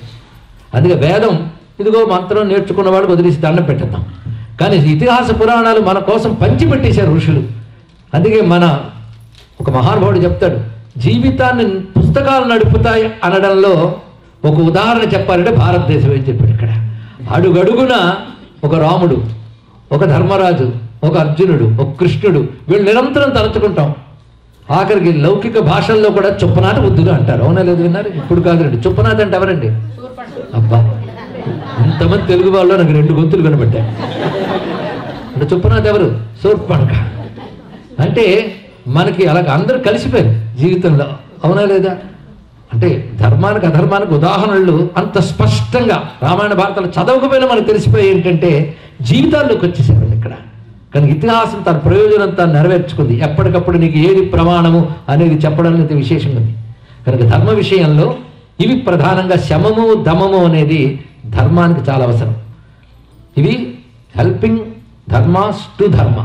అందుకే వేదం ఇదిగో మంత్రం నేర్చుకున్న వాడికి వదిలేసి దండం పెట్టేద్దాం. కానీ ఇతిహాస పురాణాలు మన కోసం పంచిపెట్టేశారు ఋషులు. అందుకే మన ఒక మహానుభావుడు చెప్తాడు, జీవితాన్ని పుస్తకాలు నడుపుతాయి అనడంలో ఒక ఉదాహరణ చెప్పాలంటే భారతదేశం ఏం చెప్పాడు. ఇక్కడ అడుగడుగున ఒక రాముడు, ఒక ధర్మరాజు, ఒక అర్జునుడు, ఒక కృష్ణుడు, వీళ్ళు నిరంతరం తలుచుకుంటాం. ఆఖరికి లౌకిక భాషల్లో కూడా చుప్పనాథ బుద్ధుడు అంటారు. అవునా లేదు? విన్నారు? ఇప్పుడు కాదురండి. చుప్పనాథ అంటే ఎవరండి? అబ్బా, ఇంతమంది తెలుగు వాళ్ళు నాకు 2 గొంతులు కనబడ్డాయి. అంటే చుప్పనాథ ఎవరు? శూర్పణఖ. అంటే మనకి అలాగ అందరూ కలిసిపోయారు జీవితంలో. అవునా లేదా? అంటే ధర్మానికి అధర్మానికి ఉదాహరణలు అంత స్పష్టంగా రామాయణ భారతాలు చదవకపోయినా మనకు తెలిసిపోయి ఏంటంటే జీవితాల్లోకి వచ్చేసేవాళ్ళు ఇక్కడ. కనుక ఇతిహాసం తన ప్రయోజనం తాను నెరవేర్చుకుంది. ఎప్పటికప్పుడు నీకు ఏది ప్రమాణము అనేది చెప్పడం అయితే విశేషంగా ఉంది. కనుక ధర్మ విషయంలో ఇవి ప్రధానంగా శమము దమము అనేది ధర్మానికి చాలా అవసరం. ఇవి హెల్పింగ్ ధర్మాస్ టు ధర్మ.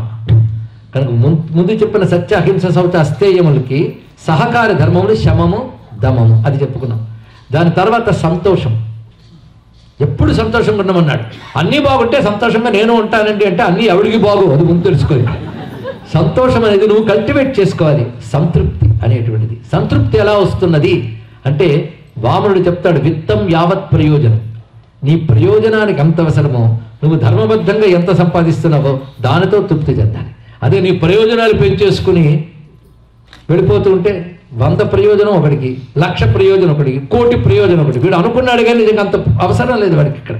కనుక ముందు చెప్పిన సత్య, అహింస, శౌచ, అస్థేయములకి సహకారి ధర్మములు శమము దమము, అది చెప్పుకున్నాం. దాని తర్వాత సంతోషం. ఎప్పుడు సంతోషంగా ఉండమన్నాడు. అన్నీ బాగుంటే సంతోషంగా నేను ఉంటానండి అంటే అన్నీ ఎవడికి బాగు, అది ముందు తెలుసుకోవాలి. సంతోషం అనేది నువ్వు కల్టివేట్ చేసుకోవాలి. సంతృప్తి అనేటువంటిది. సంతృప్తి ఎలా వస్తున్నది అంటే వామనుడు చెప్తాడు, విత్తం యావత్ ప్రయోజనం. నీ ప్రయోజనానికి ఎంత అవసరమో, నువ్వు ధర్మబద్ధంగా ఎంత సంపాదిస్తున్నావో దానితో తృప్తి చెందాలి. అదే నీ ప్రయోజనాలు పెంచేసుకుని వెళ్ళిపోతూ ఉంటే 100 ప్రయోజనం ఒకటికి, 1,00,000 ప్రయోజనం ఒకటికి, 1,00,00,000 ప్రయోజనం ఒకటి. వీడు అనుకున్నాడు కానీ నిజంగా అంత అవసరం లేదు వాడికి ఇక్కడ.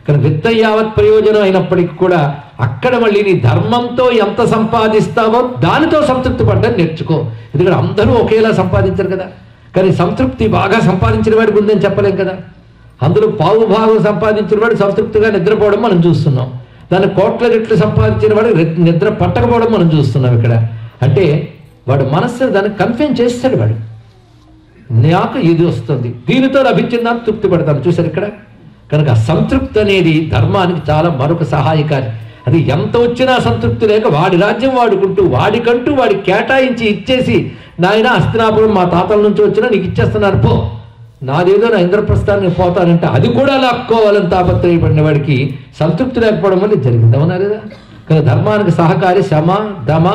కానీ విత్త యావత్ ప్రయోజనం అయినప్పటికీ కూడా అక్కడ మళ్ళీ నీ ధర్మంతో ఎంత సంపాదిస్తావో దానితో సంతృప్తి పడ్డాన్ని నేర్చుకో. ఎందుకంటే అందరూ ఒకేలా సంపాదించరు కదా. కానీ సంతృప్తి బాగా సంపాదించిన వాడికి ఉందని చెప్పలేం కదా. అందులో పావు భాగం సంపాదించిన వాడు సంతృప్తిగా నిద్రపోవడం మనం చూస్తున్నాం. దాన్ని కోట్ల రెట్లు సంపాదించిన వాడు నిద్ర పట్టకపోవడం మనం చూస్తున్నాం ఇక్కడ. అంటే వాడు మనస్సుని దాన్ని కన్ఫైన్ చేస్తాడు. వాడు నాకు ఇది వస్తుంది, దీనితో లభించిందని తృప్తి పడతాను. చూసారు ఇక్కడ. కనుక సంతృప్తి అనేది ధర్మానికి చాలా మరొక సహాయకారి. అది ఎంత వచ్చినా సంతృప్తి లేక వాడి రాజ్యం వాడుకుంటూ వాడికంటూ వాడికి కేటాయించి ఇచ్చేసి, నాయన హస్తినాపురం మా తాతల నుంచి వచ్చినా నీకు ఇచ్చేస్తున్నారు పో, నాదేదో నా ఇంద్రప్రస్థానికి పోతానంటే అది కూడా లాక్కోవాలని తాపత్రయపడిన వాడికి సంతృప్తి లేకపోవడం వల్ల జరిగింది. అవునా లేదా? కానీ ధర్మానికి సహకారి శమ దమ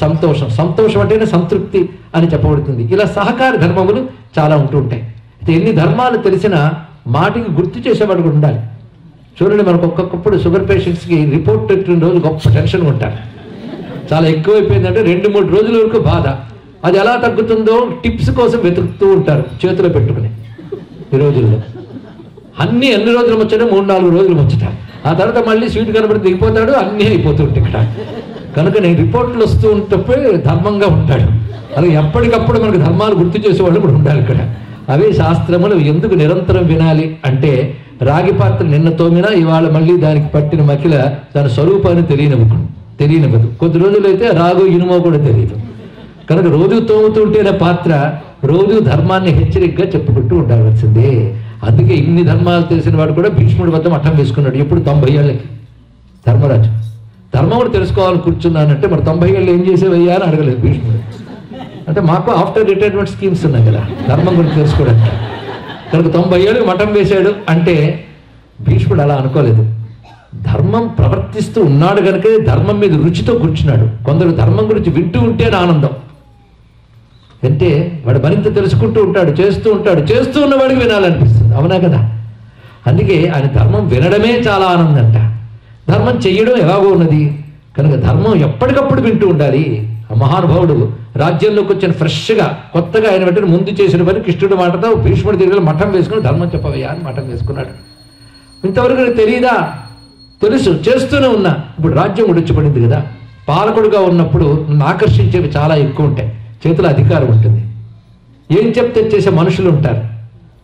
సంతోషం. సంతోషం అంటేనే సంతృప్తి అని చెప్పబడుతుంది. ఇలా సహకారి ధర్మములు చాలా ఉంటూ ఉంటాయి. అయితే ఎన్ని ధర్మాలు తెలిసినా మాటికి గుర్తు చేసేవాడు కూడా ఉండాలి. చూడండి, మనకు ఒక్కొక్కప్పుడు షుగర్ పేషెంట్స్కి రిపోర్ట్ పెట్టిన రోజు గొప్ప టెన్షన్ ఉంటారు. చాలా ఎక్కువైపోయిందంటే 2-3 రోజుల వరకు బాధ. అది ఎలా తగ్గుతుందో టిప్స్ కోసం వెతుకుతూ ఉంటారు చేతిలో పెట్టుకుని. ఈ రోజుల్లో ఎన్ని రోజులు ముచ్చట, 3-4 రోజులు ముచ్చట. ఆ తర్వాత మళ్ళీ స్వీట్ కనబడి దిగిపోతాడు, అన్నీ అయిపోతుంటాయి ఇక్కడ. కనుక నేను రిపోర్ట్లు వస్తూ ఉంటే ధర్మంగా ఉంటాడు. అలాగే ఎప్పటికప్పుడు మనకు ధర్మాలు గుర్తు చేసేవాళ్ళు కూడా ఉండాలి ఇక్కడ. అవే శాస్త్రములు. ఎందుకు నిరంతరం వినాలి అంటే, రాగి పాత్ర నిన్న తోమినా ఇవాళ మళ్ళీ దానికి పట్టిన మకిల దాని స్వరూపాన్ని తెలియనివ్వదు. కొద్ది రోజులైతే రాగు ఇనుమో కూడా తెలియదు. కనుక రోజు తోముతుంటేనే పాత్ర రోజు ధర్మాన్ని హెచ్చరికగా చెప్పుకుంటూ ఉండవలసిందే. అందుకే ఇన్ని ధర్మాలు తెలిసిన వాడు కూడా భీష్ముడి వద్ద మఠం వేసుకున్నాడు. ఎప్పుడు 90 ఏళ్ళకి. ధర్మరాజు ధర్మం తెలుసుకోవాలని కూర్చున్నానంటే మరి 90 ఏళ్ళు ఏం చేసేవయ్యా అని అడగలేదు భీష్ముడు. అంటే మాకు ఆఫ్టర్ రిటైర్మెంట్ స్కీమ్స్ ఉన్నాయి కదా ధర్మం గురించి తెలుసుకోవడానికి. కనుక 90 ఏళ్ళకి మఠం వేశాడు అంటే భీష్ముడు అలా అనుకోలేదు. ధర్మం ప్రవర్తిస్తూ ఉన్నాడు కనుక ధర్మం మీద రుచితో కూర్చున్నాడు. కొందరు ధర్మం గురించి వింటూ ఉంటేనే ఆనందం. అంటే వాడు మరింత తెలుసుకుంటూ ఉంటాడు, చేస్తూ ఉంటాడు, చేస్తూ ఉన్నవాడికి వినాలనిపిస్తుంది. అవునా కదా? అందుకే ఆయన ధర్మం వినడమే చాలా ఆనందంట. ధర్మం చెయ్యడం ఎలాగో ఉన్నది కనుక ధర్మం ఎప్పటికప్పుడు వింటూ ఉండాలి. ఆ మహానుభావుడు రాజ్యంలోకి వచ్చిన ఫ్రెష్గా కొత్తగా ఆయన వెంటనే ముందు చేసిన పని కృష్ణుడి మాటతో భీష్ముడి దగ్గర మఠం వేసుకుని ధర్మం చెప్పవయ్యా అని మఠం వేసుకున్నాడు. ఇంతవరకు తెలియదా? తెలుసు, చేస్తూనే ఉన్నా. ఇప్పుడు రాజ్యం ఉడిచిపడింది కదా. పాలకుడుగా ఉన్నప్పుడు నన్ను ఆకర్షించేవి చాలా ఎక్కువ ఉంటాయి. చేతిలో అధికారం ఉంటుంది, ఏం చెప్తే చేసే మనుషులు ఉంటారు,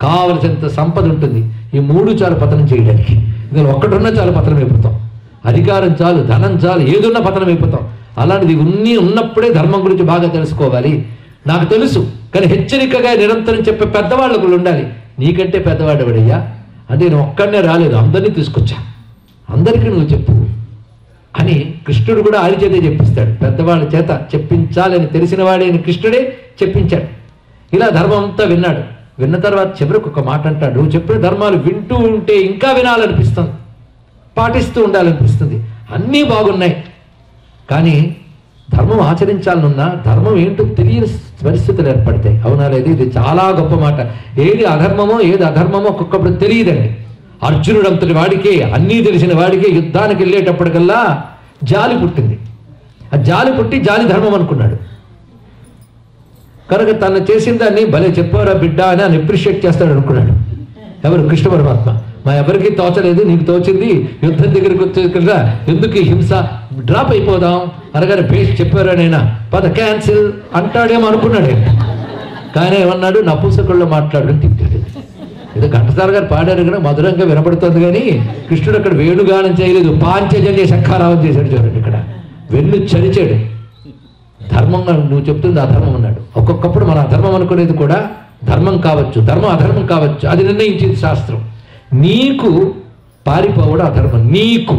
కావలసినంత సంపద ఉంటుంది. ఈ మూడు చాలు పతనం చేయడానికి. ఇందులో ఒక్కడున్నా చాలు పతనం అయిపోతాం. అధికారం చాలు, ధనం చాలు, ఏదున్నా పతనం అయిపోతాం. అలాంటిది ఉన్నప్పుడే ధర్మం గురించి బాగా తెలుసుకోవాలి. నాకు తెలుసు కానీ హెచ్చరికగా నిరంతరం చెప్పే పెద్దవాళ్ళకు ఉండాలి. నీకంటే పెద్దవాడు ఎవడయ్యా? అదే నేను ఒక్కడనే రాలేదు, అందరినీ తీసుకొచ్చా, అందరికీ నువ్వు చెప్పు అని కృష్ణుడు కూడా ఆయన చేతే చెప్పిస్తాడు. పెద్దవాళ్ళ చేత చెప్పించాలని తెలిసిన వాడైన కృష్ణుడే చెప్పించాడు. ఇలా ధర్మం అంతా విన్నాడు. విన్న తర్వాత చివరికి ఒక మాట అంటాడు, నువ్వు చెప్పిన ధర్మాలు వింటూ ఉంటే ఇంకా వినాలనిపిస్తుంది, పాటిస్తూ ఉండాలనిపిస్తుంది. అన్నీ బాగున్నాయి కానీ ధర్మం ఆచరించాలనున్నా ధర్మం ఏంటో తెలియని పరిస్థితులు ఏర్పడతాయి. అవునా లేదు? ఇది చాలా గొప్ప మాట. ఏది అధర్మమో ఏది అధర్మమో ఒక్కొక్కప్పుడు తెలియదండి. అర్జునుడు అంతటి వాడికే, అన్నీ తెలిసిన వాడికే యుద్ధానికి వెళ్ళేటప్పటికల్లా జాలి పుట్టింది. ఆ జాలి పుట్టి జాలి ధర్మం అనుకున్నాడు కనుక తను చేసిన దాన్ని భలే చెప్పారా బిడ్డ అని అప్రిషియేట్ చేస్తాడు అనుకున్నాడు. ఎవరు? కృష్ణ పరమాత్మ. మా ఎవరికి తోచలేదు, నీకు తోచింది, యుద్ధం దగ్గరికి వచ్చేదా ఎందుకు ఈ హింస, డ్రాప్ అయిపోదాం అనగానే భేష్ చెప్పారా నైనా పద క్యాన్సిల్ అంటాడేమో అనుకున్నాడు. కానీ ఏమన్నాడు? నపుంసకుల్లో మాట్లాడుకుని తిట్టాడు. ఏదో ఘంటసాల గారు పాడారు కదా, మధురంగా వినపడుతుంది కానీ కృష్ణుడు అక్కడ వేణుగానం చేయలేదు, పాంచజన్య శంఖారావం చేశాడు. చూడండి, ఇక్కడ వెన్ను చరిచాడు. ధర్మంగా నువ్వు చెప్తుంది అధర్మం అన్నాడు. ఒక్కొక్కప్పుడు మన అధర్మం అనుకునేది కూడా ధర్మం కావచ్చు, ధర్మం అధర్మం కావచ్చు, అది నిర్ణయించింది శాస్త్రం. నీకు పారిపోవడం అధర్మం నీకు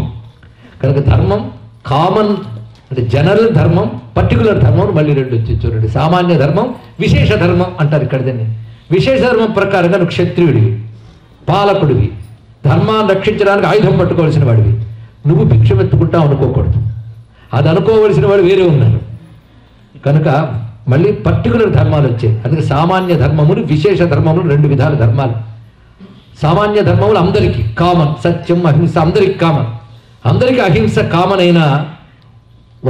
కనుక ధర్మం కామన్ అంటే జనరల్ ధర్మం, పర్టికులర్ ధర్మం మళ్ళీ రెండు వచ్చి చూడండి. సామాన్య ధర్మం, విశేష ధర్మం అంటారు ఇక్కడ. దాన్ని విశేష ధర్మం ప్రకారంగా నువ్వు క్షత్రియుడివి, పాలకుడివి, ధర్మాన్ని రక్షించడానికి ఆయుధం పట్టుకోవాల్సిన వాడివి. నువ్వు భిక్షమెత్తుకుంటావు అనుకోకూడదు, అది అనుకోవలసిన వాడు వేరే ఉన్నారు. కనుక మళ్ళీ పర్టికులర్ ధర్మాలు వచ్చాయి. అందుకే సామాన్య ధర్మములు విశేష ధర్మములు రెండు విధాల ధర్మాలు. సామాన్య ధర్మములు అందరికీ కామన్, సత్యం అహింస అందరికీ కామన్. అందరికీ అహింస కామన్ అయినా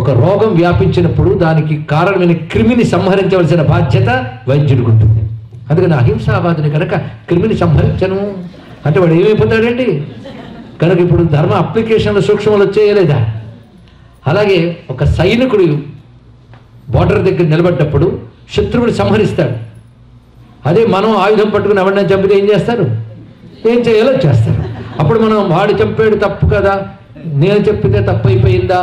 ఒక రోగం వ్యాపించినప్పుడు దానికి కారణమైన క్రిమిని సంహరించవలసిన బాధ్యత వైద్యుడికి ఉంటుంది. అందుకని అహింసావాదిని కనుక క్రిమిని సంహరించను అంటే వాడు ఏమైపోతాడండి. కనుక ఇప్పుడు ధర్మ అప్లికేషన్లు సూక్ష్మాలు వచ్చేయలేదా? అలాగే ఒక సైనికుడు బోర్డర్ దగ్గర నిలబడ్డప్పుడు శత్రువుని సంహరిస్తాడు. అదే మనం ఆయుధం పట్టుకుని ఎవరిని చంపితే ఏం చేస్తారు? ఏం చేయాలో చేస్తారు. అప్పుడు మనం వాడు చంపాడు తప్పు కదా, నేను చెప్పితే తప్పు అయిపోయిందా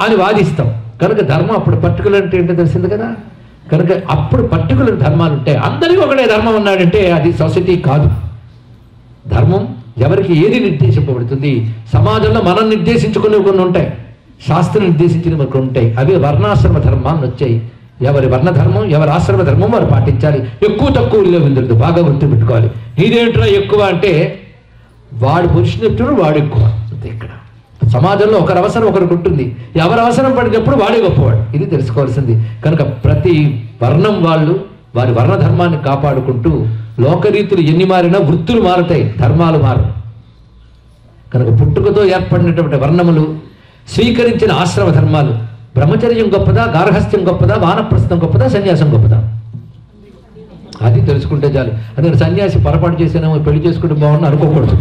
అని వాదిస్తాం. కనుక ధర్మం అప్పుడు పర్టికులర్ అంటే ఏంటో తెలిసింది కదా. కనుక అప్పుడు పర్టికులర్ ధర్మాలు ఉంటాయి. అందరికీ ఒకటే ధర్మం ఉన్నాడంటే అది సొసైటీ కాదు. ధర్మం ఎవరికి ఏది నిర్దేశింపబడుతుంది? సమాజంలో మనం నిర్దేశించుకునేవి కొన్ని ఉంటాయి, శాస్త్రం నిర్దేశించినవి కొన్ని ఉంటాయి. అవి వర్ణాశ్రమ ధర్మాన్ని వచ్చాయి. ఎవరి వర్ణధర్మం ఎవరి ఆశ్రమ ధర్మం వారు పాటించాలి. ఎక్కువ తక్కువ విందరు బాగా గుర్తుపెట్టుకోవాలి. ఇదేంట్రా ఎక్కువ అంటే వాడు పురుషునిప్పుడు వాడు ఎక్కువ. ఇక్కడ సమాజంలో ఒకరి అవసరం ఒకరికి ఉంటుంది, ఎవరి అవసరం పడినప్పుడు వాడే గొప్పవాడు. ఇది తెలుసుకోవాల్సింది. కనుక ప్రతి వర్ణం వాళ్ళు వారి వర్ణధర్మాన్ని కాపాడుకుంటూ లోకరీతులు ఎన్ని మారినా వృత్తులు మారుతాయి, ధర్మాలు మారు. కనుక పుట్టుకతో ఏర్పడినటువంటి వర్ణములు, స్వీకరించిన ఆశ్రమ ధర్మాలు, బ్రహ్మచర్యం గొప్పదా, గార్హస్థ్యం గొప్పదా, వానప్రస్థం గొప్పదా, సన్యాసం గొప్పదా, అది తెలుసుకుంటే చాలు. అందుకని సన్యాసి పొరపాటు చేసేనేమో పెళ్లి చేసుకుంటే బాగుండు అనుకోకూడదు.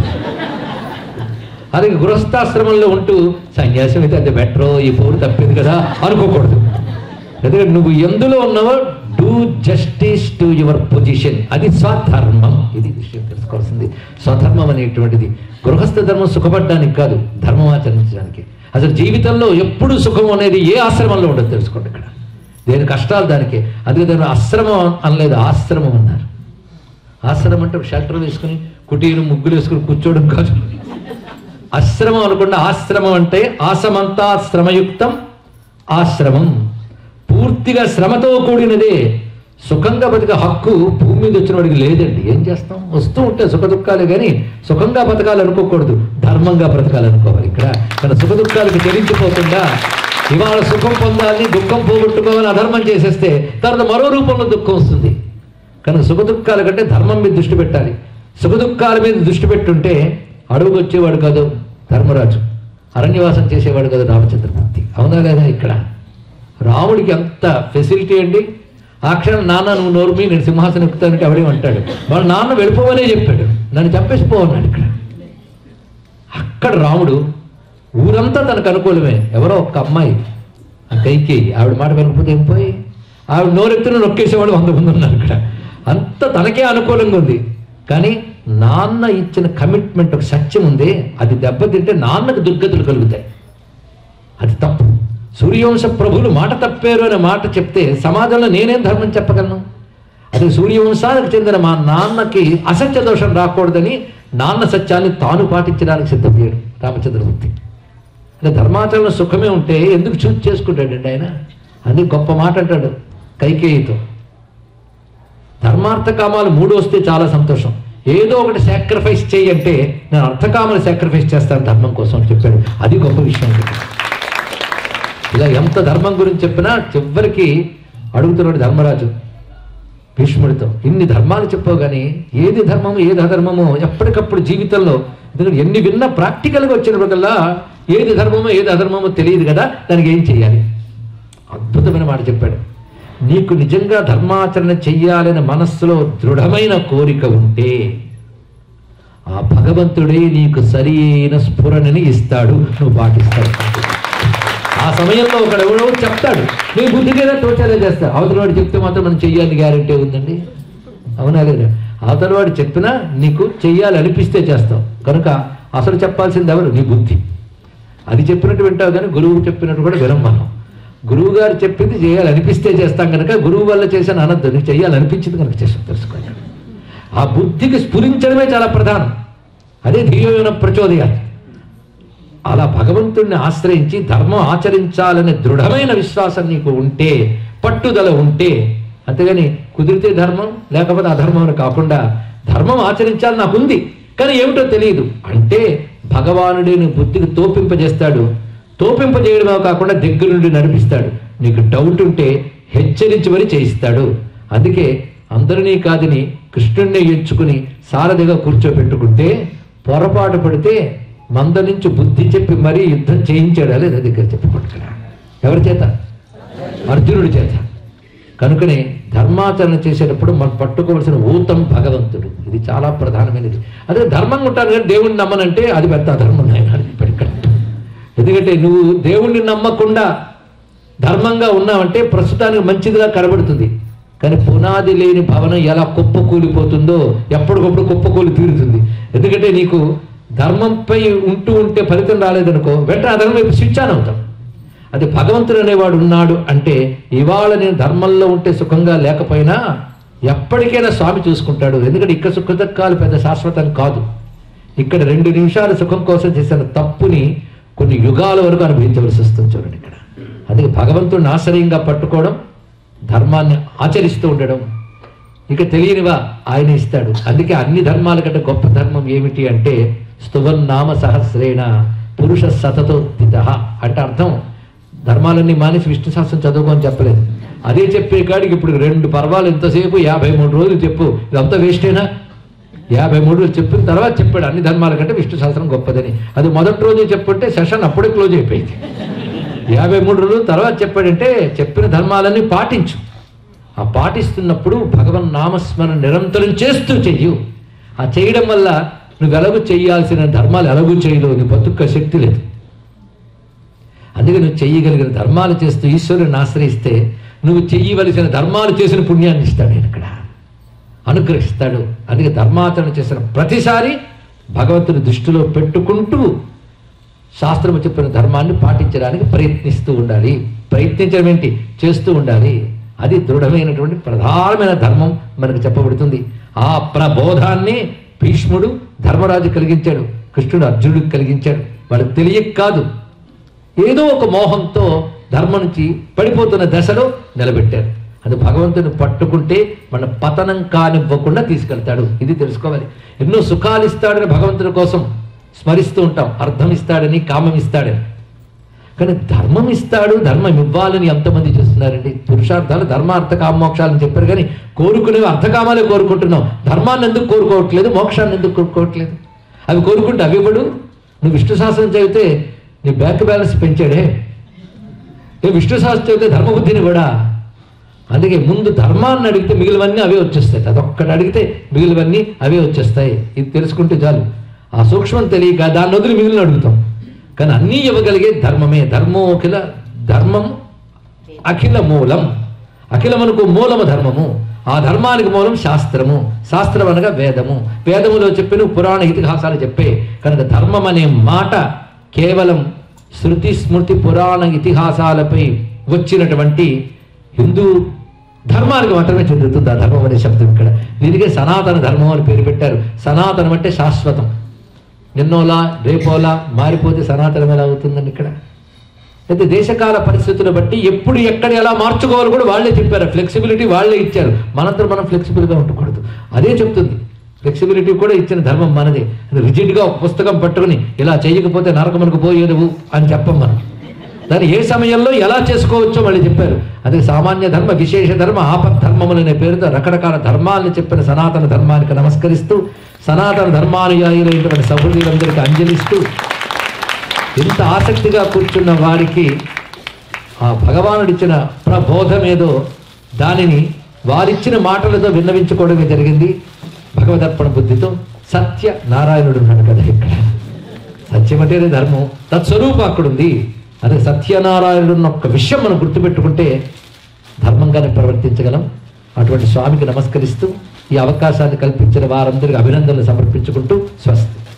అదే గృహస్థాశ్రమంలో ఉంటూ సన్యాసం అయితే అది బెటరో, ఈ పౌరు తప్పింది కదా అనుకోకూడదు. ఎందుకంటే నువ్వు ఎందులో ఉన్నావో do justice to your position, అది స్వధర్మం. ఇది విషయం తెలుసుకోవాల్సింది. స్వధర్మం అనేటువంటిది గృహస్థ ధర్మం సుఖపడడానికి కాదు, ధర్మం ఆచరించడానికి. అసలు జీవితంలో ఎప్పుడు సుఖం అనేది ఏ ఆశ్రమంలో ఉండదు తెలుసుకోండి. ఇక్కడ దేని కష్టాలు దానికే. అందుకే దాని ఆశ్రమం అనలేదు, ఆశ్రమం అన్నారు. ఆశ్రమం అంటే షెల్టర్ వేసుకుని కుటీరు ముగ్గులు వేసుకుని కూర్చోవడం కాదు. ఆశ్రమం అనుకుండా ఆశ్రమం అంటే ఆసమంతా శ్రమయుక్తం ఆశ్రమం, పూర్తిగా శ్రమతో కూడినదే. సుఖంగా బతికే హక్కు భూమి మీద వచ్చిన వాడికి లేదండి. ఏం చేస్తాం, వస్తూ ఉంటే సుఖ దుఃఖాలే, కానీ సుఖంగా బతకాలనుకోకూడదు, ధర్మంగా బ్రతకాలనుకోవాలి. ఇక్కడ మన సుఖ దుఃఖాలకు చెల్లించిపోకుండా ఇవాళ సుఖం పొందాలని దుఃఖం పోగొట్టుకోవాలని అధర్మం చేసేస్తే తర్వాత మరో రూపంలో దుఃఖం వస్తుంది. కనుక సుఖ దుఃఖాల కంటే ధర్మం మీద దృష్టి పెట్టాలి. సుఖ దుఃఖాల మీద దృష్టి పెట్టుంటే అడుగుకు వచ్చేవాడు కాదు ధర్మరాజు, అరణ్యవాసం చేసేవాడు కాదు రామచంద్రమూర్తి. అవునా లేదా? ఇక్కడ రాముడికి అంత ఫెసిలిటీ అండి. ఆ క్షణం నాన్న నువ్వు నోరుమి, నేను సింహాసనం ఎక్కుతానంటే ఎవడేమంటాడు? వాళ్ళ నాన్న వెళ్ళిపోవనే చెప్పాడు, నన్ను చంపేసిపోవన్నాడు. ఇక్కడ అక్కడ రాముడు ఊరంతా తనకు అనుకూలమే. ఎవరో ఒక్క అమ్మాయి ఆ కైకేయి, ఆవిడ మాట వినకపోతే ఏం పోయి, ఆవిడ నోరెత్తున నొక్కేసేవాడు 100 మంది ఉన్నారు. ఇక్కడ అంత తనకే అనుకూలంగా ఉంది. కానీ నాన్న ఇచ్చిన కమిట్మెంట్, ఒక సత్యం ఉంది, అది దెబ్బతింటే నాన్నకు దుర్గతులు కలుగుతాయి. అది తప్పు. సూర్యవంశ ప్రభువులు మాట తప్పారు అనే మాట చెప్తే సమాజంలో నేనేం ధర్మం చెప్పగలను? అది సూర్యవంశానికి చెందిన మా నాన్నకి అసత్య దోషం రాకూడదని నాన్న సత్యాన్ని తాను పాటించడానికి సిద్ధమయ్యాడు రామచంద్రమూర్తి. అంటే ధర్మాచరణ సుఖమే ఉంటే ఎందుకు చూజ్ చేసుకుంటాడండి ఆయన? అది గొప్ప మాట అంటాడు కైకేయితో. ధర్మార్థకామాలు 3 వస్తే చాలా సంతోషం, ఏదో ఒకటి సాక్రిఫైస్ చేయంటే నేను అర్థకామాలు సాక్రిఫైస్ చేస్తాను ధర్మం కోసం చెప్పాడు. అది గొప్ప విషయం. ఇలా ఎంత ధర్మం గురించి చెప్పినా చివరికి అడుగుతున్నాడు ధర్మరాజు భీష్ముడితో, ఇన్ని ధర్మాలు చెప్పావు కానీ ఏది ధర్మము ఏది అధర్మమో ఎప్పటికప్పుడు జీవితంలో, ఎందుకంటే ఎన్ని విన్నా ప్రాక్టికల్గా వచ్చినప్పటికల్లా ఏది ధర్మమో ఏది అధర్మమో తెలియదు కదా, దానికి ఏం చేయాలి? అద్భుతమైన మాట చెప్పాడు. నీకు నిజంగా ధర్మాచరణ చెయ్యాలనే మనస్సులో దృఢమైన కోరిక ఉంటే ఆ భగవంతుడే నీకు సరి అయిన స్ఫురణని ఇస్తాడు, నువ్వు పాటిస్తాడు. ఆ సమయంలో ఒకడు ఎవడో చెప్తాడు, నీ బుద్ధికైనా తోచేలా చేస్తా. అవతలవాడు చెప్తే మాత్రం మనం చెయ్యాలని గ్యారెంటీ ఉందండి? అవునా లేదా? అవతలవాడు చెప్పినా నీకు చెయ్యాలి అనిపిస్తే చేస్తావు. కనుక అసలు చెప్పాల్సింది ఎవరు? నీ బుద్ధి. అది చెప్పినట్టు వింటావు, కానీ గురువు చెప్పినట్టు కూడా వినం మనం. గురువు గారు చెప్పింది చేయాలనిపిస్తే చేస్తాం కనుక గురువు వల్ల చేశాను అనద్దు, నీకు చెయ్యాలనిపించింది కనుక చేస్తాం. తెలుసుకోండి, ఆ బుద్ధికి స్ఫురించడమే చాలా ప్రధానం. అదే ధీయోన ప్రచోదయాలు. అలా భగవంతుడిని ఆశ్రయించి ధర్మం ఆచరించాలనే దృఢమైన విశ్వాసం నీకు ఉంటే, పట్టుదల ఉంటే, అంతేగాని కుదిరితే ధర్మం లేకపోతే అధర్మం అని కాకుండా ధర్మం ఆచరించాలి నాకుంది కానీ ఏమిటో తెలియదు అంటే భగవానుడే నీ బుద్ధికి తోపింపజేస్తాడు. తోపింపజేయడమే కాకుండా దగ్గర నుండి నడిపిస్తాడు. నీకు డౌట్ ఉంటే హెచ్చరించి మరీ చేయిస్తాడు. అందుకే అందరినీ కాదని కృష్ణుడిని ఎంచుకుని సారథిగా కూర్చోబెట్టుకుంటే పొరపాటు పడితే మంద నుంచి బుద్ధి చెప్పి మరీ యుద్ధం చేయించాడు. అదే దగ్గర చెప్పుకుంటున్నాడు. ఎవరి చేత? అర్జునుడి చేత. కనుకనే ధర్మాచరణ చేసేటప్పుడు మనం పట్టుకోవాల్సిన ఊతం భగవంతుడు. ఇది చాలా ప్రధానమైనది. అదే ధర్మంగా ఉంటాను కానీ దేవుణ్ణి నమ్మనంటే అది పెద్ద అధర్మం ఆయన ఇప్పటికీ. ఎందుకంటే నువ్వు దేవుణ్ణి నమ్మకుండా ధర్మంగా ఉన్నావంటే ప్రస్తుతానికి మంచిదిగా కనబడుతుంది, కానీ పునాది లేని భవనం ఎలా కుప్పకూలిపోతుందో ఎప్పటికప్పుడు కుప్పకూలి తీరుతుంది. ఎందుకంటే నీకు ధర్మంపై ఉంటే ఫలితం రాలేదనుకో, వెంటనే అధర్మం వైపు స్విచ్ ఆన్ అవుతాం. అది భగవంతుడు అనేవాడు ఉన్నాడు అంటే ఇవాళ నేను ధర్మంలో ఉంటే సుఖంగా లేకపోయినా ఎప్పటికైనా స్వామి చూసుకుంటాడు. ఎందుకంటే ఇక్కడ సుఖదుఖాలు పెద్ద శాశ్వతం కాదు. ఇక్కడ 2 నిమిషాల సుఖం కోసం చేసిన తప్పుని కొన్ని యుగాల వరకు అనుభవించవలసి వస్తుంది. చూడండి ఇక్కడ. అందుకే భగవంతుడిని ఆశ్రయంగా పట్టుకోవడం, ధర్మాన్ని ఆచరిస్తూ ఉండడం. ఇక తెలియనివా ఆయన ఇస్తాడు. అందుకే అన్ని ధర్మాల కంటే గొప్ప ధర్మం ఏమిటి అంటే స్తువన్నామ సహస్రేణ పురుష సతతోత్థిత అంటే అర్థం ధర్మాలన్నీ మానేసి విష్ణు శాస్త్రం చదువుకోని చెప్పలేదు. అదే చెప్పే కాడికి ఇప్పుడు 2 పర్వాలు ఎంతసేపు 53 రోజులు చెప్పు, ఇదంతా వేస్టేనా? 53 రోజులు చెప్పిన తర్వాత చెప్పాడు అన్ని ధర్మాల కంటే విష్ణు శాస్త్రం గొప్పదని. అది మొదటి రోజు చెప్పుంటే సెషన్ అప్పుడే క్లోజ్ అయిపోయింది. 53 రోజుల తర్వాత చెప్పాడంటే చెప్పిన ధర్మాలన్నీ పాటించు. ఆ పాటిస్తున్నప్పుడు భగవన్ నామస్మరణ నిరంతరం చేస్తూ చెయ్యు. ఆ చేయడం వల్ల నువ్వు ఎలాగూ చేయాల్సిన ధర్మాలు ఎలాగూ చేయలేవు, నీ బతుక్క శక్తి లేదు. అందుకే నువ్వు చెయ్యగలిగిన ధర్మాలు చేస్తూ ఈశ్వరుని ఆశ్రయిస్తే నువ్వు చెయ్యవలసిన ధర్మాలు చేసిన పుణ్యాన్ని ఇస్తాడు, ఇక్కడ అనుగ్రహిస్తాడు. అందుకే ధర్మాచరణ చేసిన ప్రతిసారి భగవంతుని దృష్టిలో పెట్టుకుంటూ శాస్త్రము చెప్పిన ధర్మాన్ని పాటించడానికి ప్రయత్నిస్తూ ఉండాలి. ప్రయత్నించడం ఏంటి? చేస్తూ ఉండాలి. అది దృఢమైనటువంటి ప్రధానమైన ధర్మం మనకు చెప్పబడుతుంది. ఆ ప్రబోధాన్ని భీష్ముడు ధర్మరాజు కలిగించాడు, కృష్ణుడు అర్జునుడికి కలిగించాడు. వాళ్ళకి తెలియక కాదు, ఏదో ఒక మోహంతో ధర్మం నుంచి పడిపోతున్న దశలో నిలబెట్టారు. అది భగవంతుని పట్టుకుంటే మన పతనం కానివ్వకుండా తీసుకెళ్తాడు. ఇది తెలుసుకోవాలి. ఎన్నో సుఖాలు ఇస్తాడని భగవంతుని కోసం స్మరిస్తూ ఉంటాం. అర్థం ఇస్తాడని, కామం ఇస్తాడని. కానీ ధర్మం ఇస్తాడు, ధర్మం ఇవ్వాలని ఎంతమంది చూస్తున్నారండి. పురుషార్థాలు ధర్మార్థ కామోక్షాలని చెప్పారు, కానీ కోరుకునేవి అర్థకామాలే కోరుకుంటున్నాం. ధర్మాన్ని ఎందుకు కోరుకోవట్లేదు, మోక్షాన్ని ఎందుకు కోరుకోవట్లేదు? అవి కోరుకుంటే అవి ఇవ్వడు. నువ్వు విష్ణు సహస్రం చదివితే నీ బ్యాంక్ బ్యాలెన్స్ పెంచాడే, విష్ణు సహస్రం చదివితే ధర్మబుద్ధిని కూడా. అందుకే ముందు ధర్మాన్ని అడిగితే మిగిలివన్నీ అవే వచ్చేస్తాయి. అదొక్కటి అడిగితే మిగిలివన్నీ అవే వచ్చేస్తాయి. ఇది తెలుసుకుంటే చాలు. ఆ సూక్ష్మం తెలియక దాన్ని వదిలి మిగిలిన అడుగుతాం. కానీ అన్నీ ఇవ్వగలిగే ధర్మమే. ధర్మం అఖిల మూలం. అఖిలమునకు మూలము ధర్మము. ఆ ధర్మానికి మూలం శాస్త్రము. శాస్త్రం అనగా వేదము. వేదములో చెప్పిన పురాణ ఇతిహాసాలు చెప్పే. కనుక ధర్మం అనే మాట కేవలం శృతి స్మృతి పురాణ ఇతిహాసాలపై వచ్చినటువంటి హిందూ ధర్మానికి మాత్రమే చెందుతుంది ఆ ధర్మం అనే శబ్దం. ఇక్కడ దీనికే సనాతన ధర్మం అని పేరు పెట్టారు. సనాతనం అంటే శాశ్వతం. నిన్నోలా రేపోలా మారిపోతే సనాతనం ఎలా అవుతుందని ఇక్కడ. అయితే దేశకాల పరిస్థితులను బట్టి ఎప్పుడు ఎక్కడ ఎలా మార్చుకోవాలో కూడా వాళ్ళే చెప్పారు. ఫ్లెక్సిబిలిటీ వాళ్ళే ఇచ్చారు. మనంతా మనం ఫ్లెక్సిబుల్గా ఉండకూడదు. అదే చెప్తుంది. ఫ్లెక్సిబిలిటీ కూడా ఇచ్చిన ధర్మం మనదే. రిజిడ్గా ఒక పుస్తకం పట్టుకుని ఇలా చేయకపోతే నరకమునకు పోయేది అని చెప్పం మనం. దాన్ని ఏ సమయంలో ఎలా చేసుకోవచ్చో మళ్ళీ చెప్పారు. అదే సామాన్య ధర్మ, విశేష ధర్మ, ఆపద్ధర్మములు అనే పేరుతో రకరకాల ధర్మాలను చెప్పిన సనాతన ధర్మానికి నమస్కరిస్తూ, సనాతన ధర్మానుయాయులైనటువంటి సహృదయులందరికీ అంజలిస్తూ, ఇంత ఆసక్తిగా కూర్చున్న వారికి ఆ భగవానుడిచ్చిన ప్రబోధమేదో దానిని వారిచ్చిన మాటలతో విన్నవించుకోవడమే జరిగింది. భగవదర్పణ బుద్ధితో. సత్య నారాయణుడు ఉన్నాడు కదా ఇక్కడ. సత్యం అంటేనే ధర్మం, తత్స్వరూపం అక్కడుంది. అదే సత్యనారాయణుడు ఉన్న ఒక్క విషయం మనం గుర్తుపెట్టుకుంటే ధర్మంగానే ప్రవర్తించగలం. అటువంటి స్వామికి నమస్కరిస్తూ ఈ అవకాశాన్ని కల్పించిన వారందరికీ అభినందనలు సమర్పించుకుంటూ స్వస్తి.